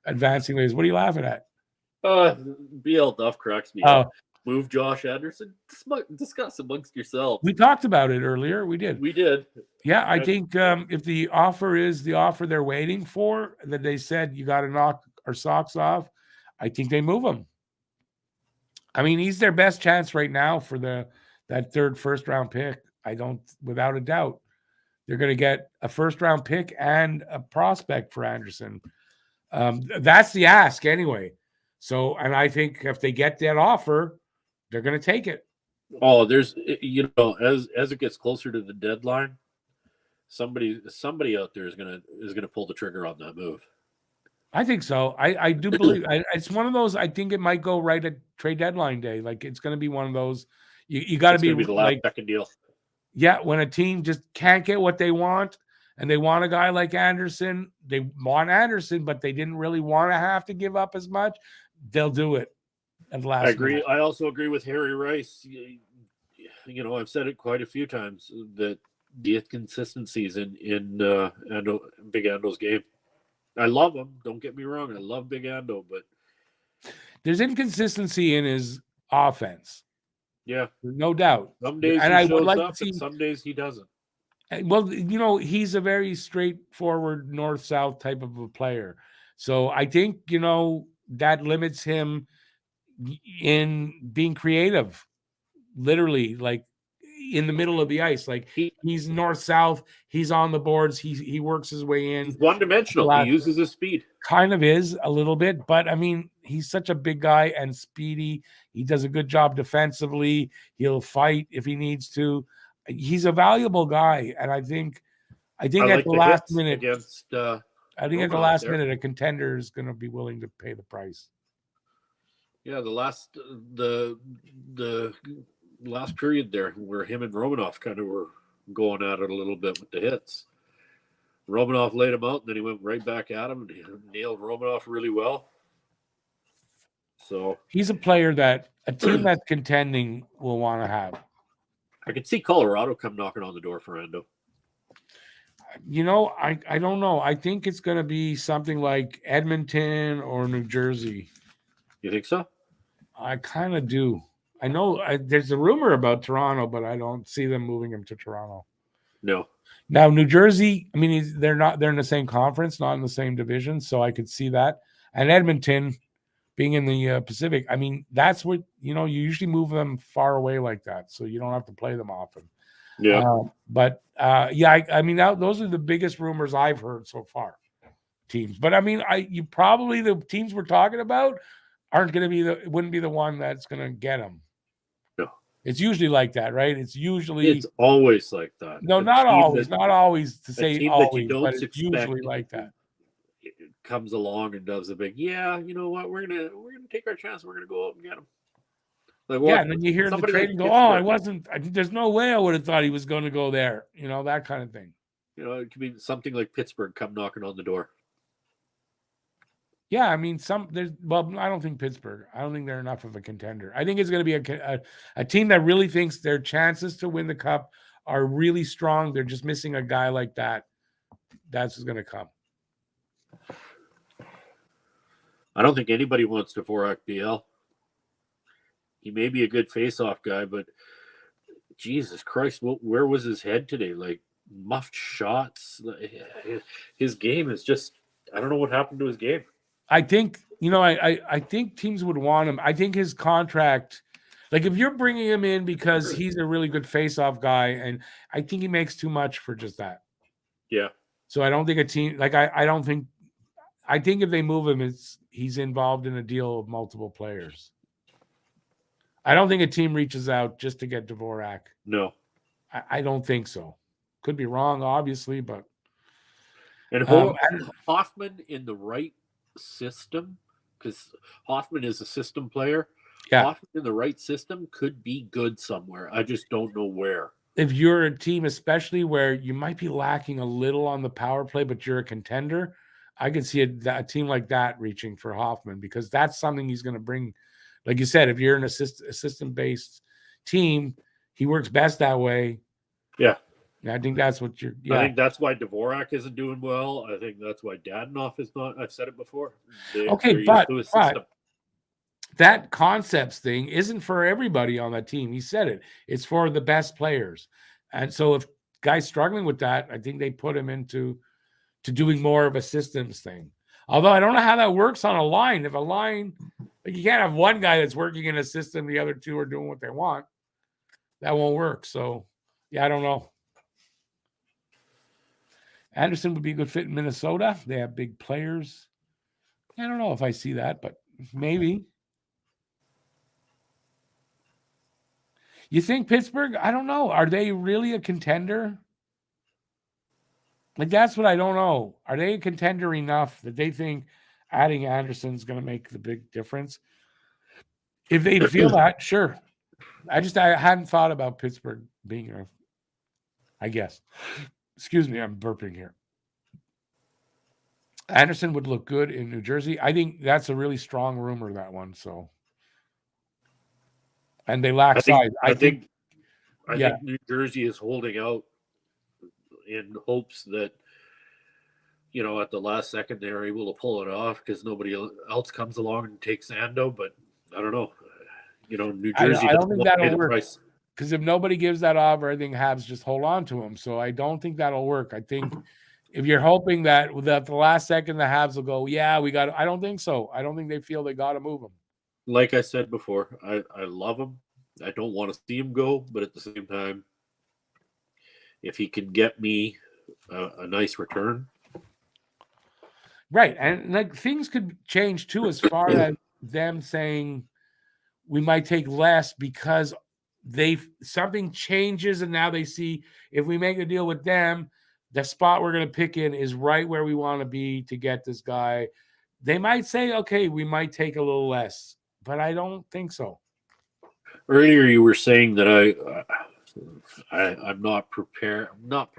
advancing ways. What are you laughing at? BL Duff cracks me up. Move Josh Anderson. Discuss amongst yourselves. We talked about it earlier. We did. Yeah, I think if the offer is the offer they're waiting for, that they said you got to knock our socks off, I think they move him. I mean, he's their best chance right now for that third first round pick. Without a doubt, they're going to get a first round pick and a prospect for Anderson. That's the ask anyway. So, and I think if they get that offer, they're going to take it. Oh, there's, as it gets closer to the deadline, somebody out there is gonna pull the trigger on that move. I think so. I do believe it's one of those. I think it might go right at trade deadline day. Like, it's going to be one of those. You got to be the last second deal. Yeah, when a team just can't get what they want, and they want a guy like Anderson, they want Anderson, but they didn't really want to have to give up as much. They'll do it at the last. I agree. minute. I also agree with Harry Rice. I've said it quite a few times that the inconsistencies in Big Ando's game. I love him. Don't get me wrong. I love Big Ando, but there's inconsistency in his offense. Yeah, no doubt. Some days and he I shows would like up, to see. and some days he doesn't. Well, he's a very straightforward north-south type of a player. So I think, that limits him in being creative, literally, like in the middle of the ice. Like, he's north-south, he's on the boards, he works his way in. He's one-dimensional. He uses his speed. Kind of is a little bit, but I mean, he's such a big guy and speedy. He does a good job defensively. He'll fight if he needs to. He's a valuable guy, and I think at the last minute against. I think at the last minute, a contender is going to be willing to pay the price. Yeah, the last period there, where him and Romanoff kind of were going at it a little bit with the hits. Romanoff laid him out, and then he went right back at him and nailed Romanoff really well. So he's a player that a team that's contending will want to have. I could see Colorado come knocking on the door for Endo. I don't know. I think it's going to be something like Edmonton or New Jersey. You think so? I kind of do. I know there's a rumor about Toronto, but I don't see them moving him to Toronto. No. Now, New Jersey, I mean, they're in the same conference, not in the same division, so I could see that. And Edmonton being in the Pacific, I mean, that's what, you usually move them far away like that, so you don't have to play them often. Yeah. I mean, those are the biggest rumors I've heard so far, teams. But I mean, the teams we're talking about wouldn't be the one that's going to get them. It's usually like that, right? It's usually It's always like that. no, A not team always, that- not always to a say team that you always, don't but it's expect usually like that. comes along and does a big, yeah, you know what, we're gonna take our chance. We're gonna go out and get him. Like, Yeah, and then you hear the somebody trade like and go, "Oh, I Pittsburgh, wasn't. There's no way I would have thought he was going to go there." You know, that kind of thing. You know, it could be something like Pittsburgh come knocking on the door. Yeah, I mean, I don't think Pittsburgh. I don't think they're enough of a contender. I think it's going to be a team that really thinks their chances to win the cup are really strong. They're just missing a guy like that. That's what's going to come. I don't think anybody wants Dvorak BL. He may be a good face-off guy, but Jesus Christ, where was his head today? Like muffed shots. His game is just, I don't know what happened to his game. I think, I think teams would want him. I think his contract, like if you're bringing him in because he's a really good face-off guy, and I think he makes too much for just that. Yeah. So I don't think a team, like I think if they move him, he's involved in a deal of multiple players. I don't think a team reaches out just to get Dvorak. No. I don't think so. Could be wrong, obviously, but and Hoffman in the right system, because Hoffman is a system player. Yeah. Hoffman in the right system could be good somewhere. I just don't know where. If you're a team, especially where you might be lacking a little on the power play, but you're a contender, I could see a team like that reaching for Hoffman, because that's something he's going to bring. Like you said, if you're an assistant-based team, he works best that way. Yeah. I think that's what you're. Yeah. I think that's why Dvorak isn't doing well. I think that's why Dadonov is not. I've said it before. Okay, but that concepts thing isn't for everybody on that team. He said it. It's for the best players. And so if guys struggling with that, I think they put him into doing more of a systems thing. Although I don't know how that works on a line. If a line, like you can't have one guy that's working in a system, the other two are doing what they want. That won't work. So, yeah, I don't know. Anderson would be a good fit in Minnesota. They have big players. I don't know if I see that, but maybe. You think Pittsburgh? I don't know. Are they really a contender? Like, that's what I don't know. Are they a contender enough that they think adding Anderson is going to make the big difference? If they feel that, sure. I hadn't thought about Pittsburgh being I guess. Excuse me, I'm burping here. Anderson would look good in New Jersey. I think that's a really strong rumor, that one. So, and they lack size. I think New Jersey is holding out in hopes that, at the last second they're able to pull it off because nobody else comes along and takes Ando. But I don't know. New Jersey. I don't think that'll work. Because if nobody gives that offer, I think Habs just hold on to him. So I don't think that'll work. I think if you're hoping that at the last second the Habs will go, yeah, we got. I don't think so. I don't think they feel they got to move him. Like I said before, I love him. I don't want to see him go, but at the same time, if he can get me a nice return, right? And like things could change too, as far as them saying we might take less because something changes, and now they see if we make a deal with them, the spot we're going to pick in is right where we want to be to get this guy. They might say, okay, we might take a little less, but I don't think so. Earlier, you were saying that I'm not prepared, not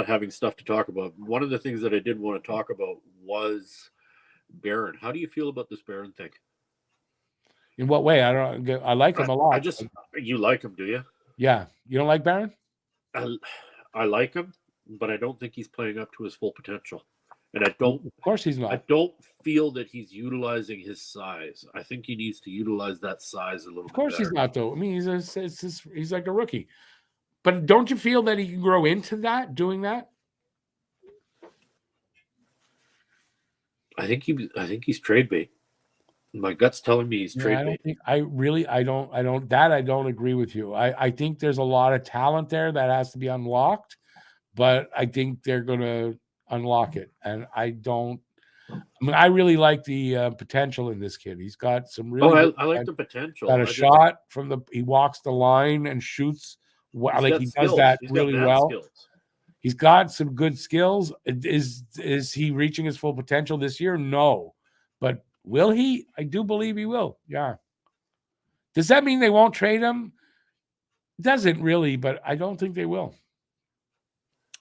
having stuff to talk about. One of the things that I did want to talk about was Barron. How do you feel about this Barron thing? In what way? I like him a lot. You like him, do you? Yeah. You don't like Barron? I like him, but I don't think he's playing up to his full potential. And I don't. Of course he's not. I don't feel that he's utilizing his size. I think he needs to utilize that size a little bit. Of course he's not, though. I mean, he's like a rookie. But don't you feel that he can grow into that, doing that? I think he's trade bait. My gut's telling me he's trade bait. I don't agree with you. I think there's a lot of talent there that has to be unlocked, but I think they're going to unlock it. And I don't I mean, I really like the potential in this kid. He's got some Oh, really good I like the potential. got a shot from the. He walks the line and shoots. He's Like got he does skills. that He's got really mad well. skills. He's got some good skills. Is he reaching his full potential this year? No, but will he? I do believe he will. Yeah. Does that mean they won't trade him? Doesn't really, but I don't think they will.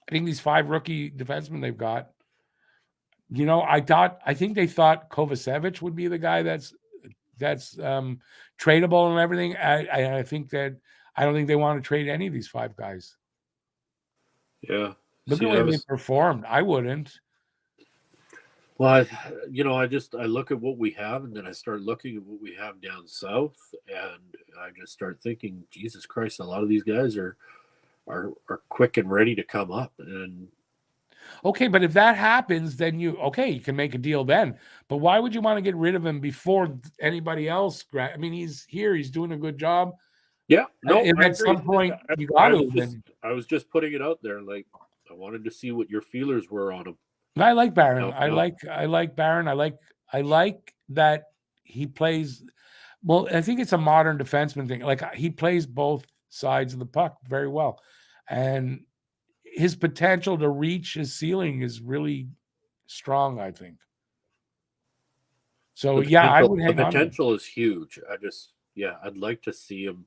I think these 5 rookie defensemen they've got. You know, I think they thought Kovacevic would be the guy that's tradable and everything. I think that I don't think they want to trade any of these 5 guys. Yeah. Look at the way they performed. I wouldn't. Well, I look at what we have, and then I start looking at what we have down south, and I just start thinking, Jesus Christ, a lot of these guys are quick and ready to come up. And okay, but if that happens, then you can make a deal then. But why would you want to get rid of him before anybody else? I mean, he's here, he's doing a good job. Yeah, no, at some point you got to. I was just putting it out there, like I wanted to see what your feelers were on him. I like Barron. I like Barron. I like that he plays. Well, I think it's a modern defenseman thing. Like he plays both sides of the puck very well, and his potential to reach his ceiling is really strong, I think. So I would hang on. The potential is huge. I'd like to see him.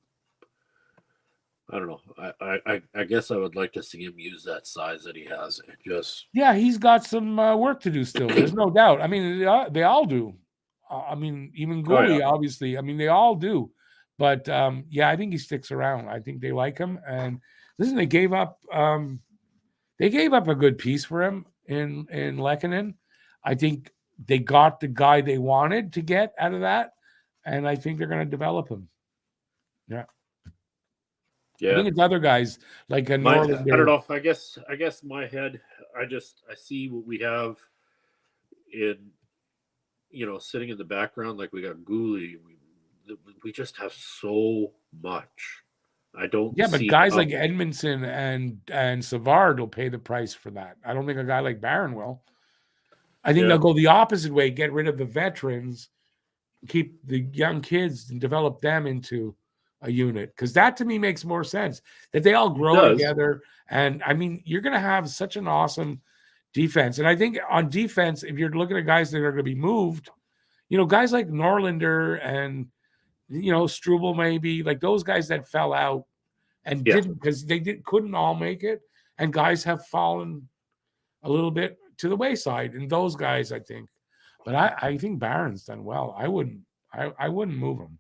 I don't know. I guess I would like to see him use that size that he has. He's got some work to do still. There's no doubt. I mean, they all do. I mean, even Goalie, obviously. I mean, they all do. But I think he sticks around. I think they like him. And listen, they gave up a good piece for him in Lehkonen. I think they got the guy they wanted to get out of that, and I think they're going to develop him. Yeah. I think it's other guys like a Norlander. I don't know. I guess my head. I see what we have in, sitting in the background. Like we got Gooley. We just have so much. I don't. Yeah, but guys like Edmondson and Savard will pay the price for that. I don't think a guy like Barron will. I think they'll go the opposite way, get rid of the veterans, keep the young kids and develop them into a unit. Because that to me makes more sense, that they all grow together. And I mean, you're going to have such an awesome defense. And I think on defense, if you're looking at guys that are going to be moved, guys like Norlander and, Struble maybe, like those guys that fell out and didn't, because couldn't all make it. And guys have fallen a little bit to the wayside. And those guys, I think. But I think Barron's done well. I wouldn't move him.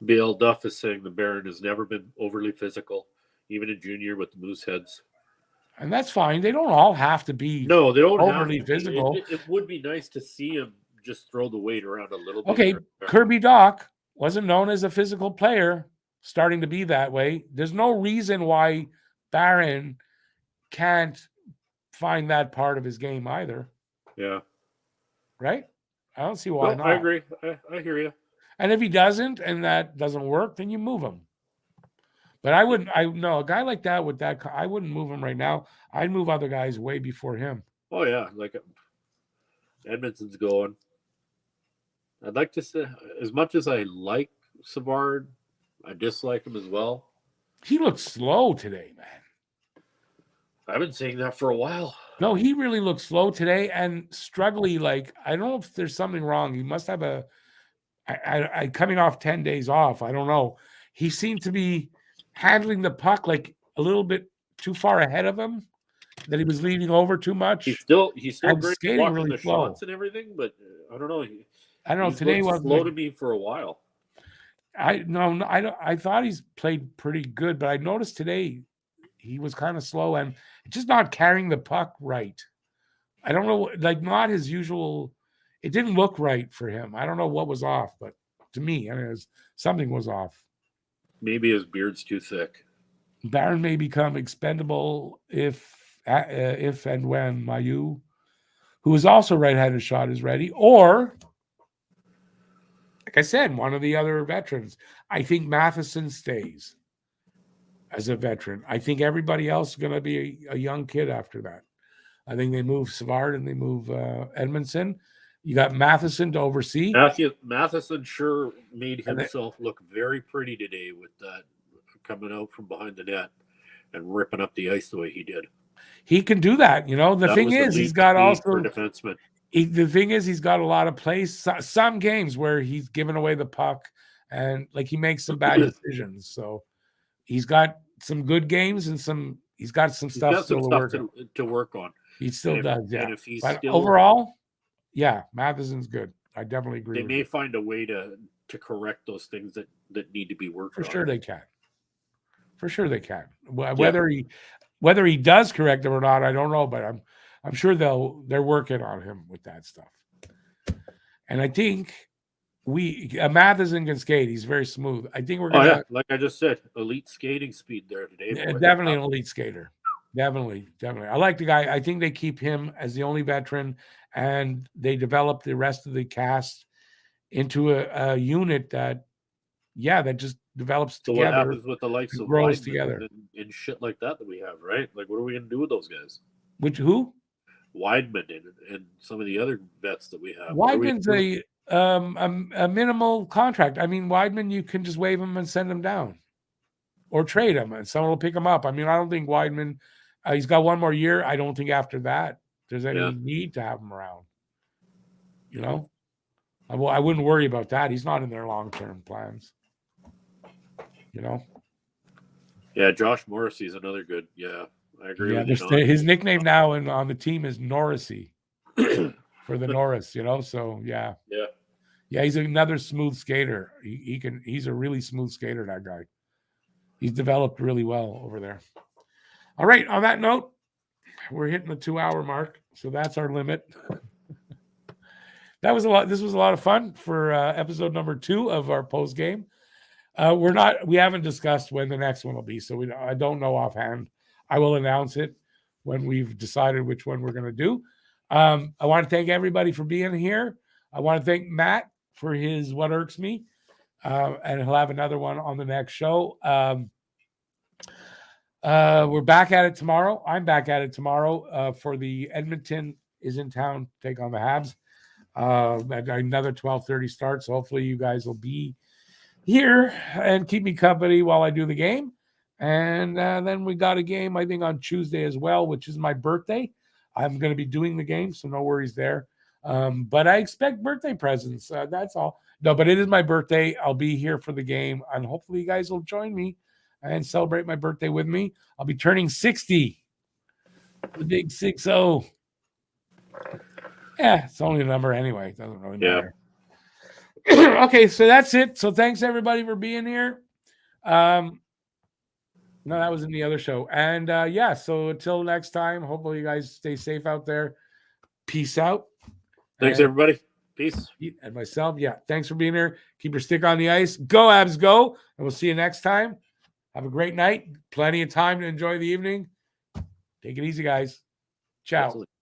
Bill Duff is saying the Barron has never been overly physical, even in junior with the Mooseheads. And that's fine. They don't all have to be they don't overly physical. It would be nice to see him just throw the weight around a little bit. Okay, Kirby Dach wasn't known as a physical player, starting to be that way. There's no reason why Barron can't find that part of his game either. Yeah. Right? I don't see why not. I agree. I hear you. And if he doesn't, and that doesn't work, then you move him. But I wouldn't. A guy like that with that, I wouldn't move him right now. I'd move other guys way before him. Oh yeah, like Edmondson's going. I'd like to say, as much as I like Savard, I dislike him as well. He looks slow today, man. I've been saying that for a while. No, he really looks slow today and struggling. Like, I don't know if there's something wrong. He must have I coming off 10 days off. I don't know. He seemed to be handling the puck like a little bit too far ahead of him, that he was leaning over too much. He's still great skating really the slow. Shots and everything, but I don't know. Today was slow to me for a while. I thought he's played pretty good, but I noticed today he was kind of slow and just not carrying the puck right. I don't know, like not his usual. It didn't look right for him. I don't know what was off, but to me, something was off. Maybe his beard's too thick. Barron may become expendable if and when Mayu, who is also right-handed shot, is ready, or, like I said, one of the other veterans. I think Matheson stays as a veteran. I think everybody else is going to be a young kid after that. I think they move Savard and they move Edmondson. You got Matheson to oversee. Matheson sure made himself look very pretty today with that coming out from behind the net and ripping up the ice the way he did. He can do that. You know, the That thing was is, elite he's got speed also for defensemen. the thing is he's got a lot of plays. Some games where he's giving away the puck and like he makes some bad decisions. So he's got some good games and he's got some stuff still to work on. He still does, yeah. And if he's but still overall, yeah, Matheson's good. I definitely agree. They may find a way to correct those things that need to be worked on. For sure they can. For sure they can. Whether he does correct them or not, I don't know, but I'm sure they're working on him with that stuff. And I think Matheson can skate. He's very smooth. I think we're gonna like I just said, elite skating speed there today. Definitely an elite skater. Definitely. I like the guy. I think they keep him as the only veteran, and they develop the rest of the cast into a unit that just develops so together. What happens with the likes of grows Weidman together and shit like that we have, right? Like, what are we gonna do with those guys? Who? Weidman and some of the other vets that we have. Weidman's a minimal contract. I mean, Weidman, you can just waive him and send him down, or trade him, and someone will pick him up. I mean, I don't think Weidman. He's got one more year. I don't think after that there's any need to have him around. You know, I wouldn't worry about that. He's not in their long-term plans. You know. Yeah, Josh Morrissey's another good. Yeah, I agree with you. His nickname now on the team is Norrisy for the Norris. You know, so yeah. He's another smooth skater. He's a really smooth skater. That guy. He's developed really well over there. All right. On that note, we're hitting the 2-hour mark, so that's our limit. That was a lot. This was a lot of fun for episode number 2 of our post game. We haven't discussed when the next one will be, so I don't know offhand. I will announce it when we've decided which one we're going to do. I want to thank everybody for being here. I want to thank Matt for his What Irks Me, and he'll have another one on the next show. We're back at it tomorrow. I'm back at it tomorrow for the Edmonton is in town take on the Habs. Another 12:30 start. So hopefully you guys will be here and keep me company while I do the game. And then we got a game, I think, on Tuesday as well, which is my birthday. I'm going to be doing the game, so no worries there. But I expect birthday presents. That's all. No, but it is my birthday. I'll be here for the game, and hopefully you guys will join me and celebrate my birthday with me. I'll be turning 60. The big 60. Yeah, it's only a number anyway. It doesn't really matter. Okay, so that's it. So thanks everybody for being here. No, that was in the other show. And so until next time, hopefully you guys stay safe out there. Peace out. Thanks, everybody. Peace. And myself, thanks for being here. Keep your stick on the ice. Go, Habs, go. And we'll see you next time. Have a great night. Plenty of time to enjoy the evening. Take it easy, guys. Ciao. Absolutely.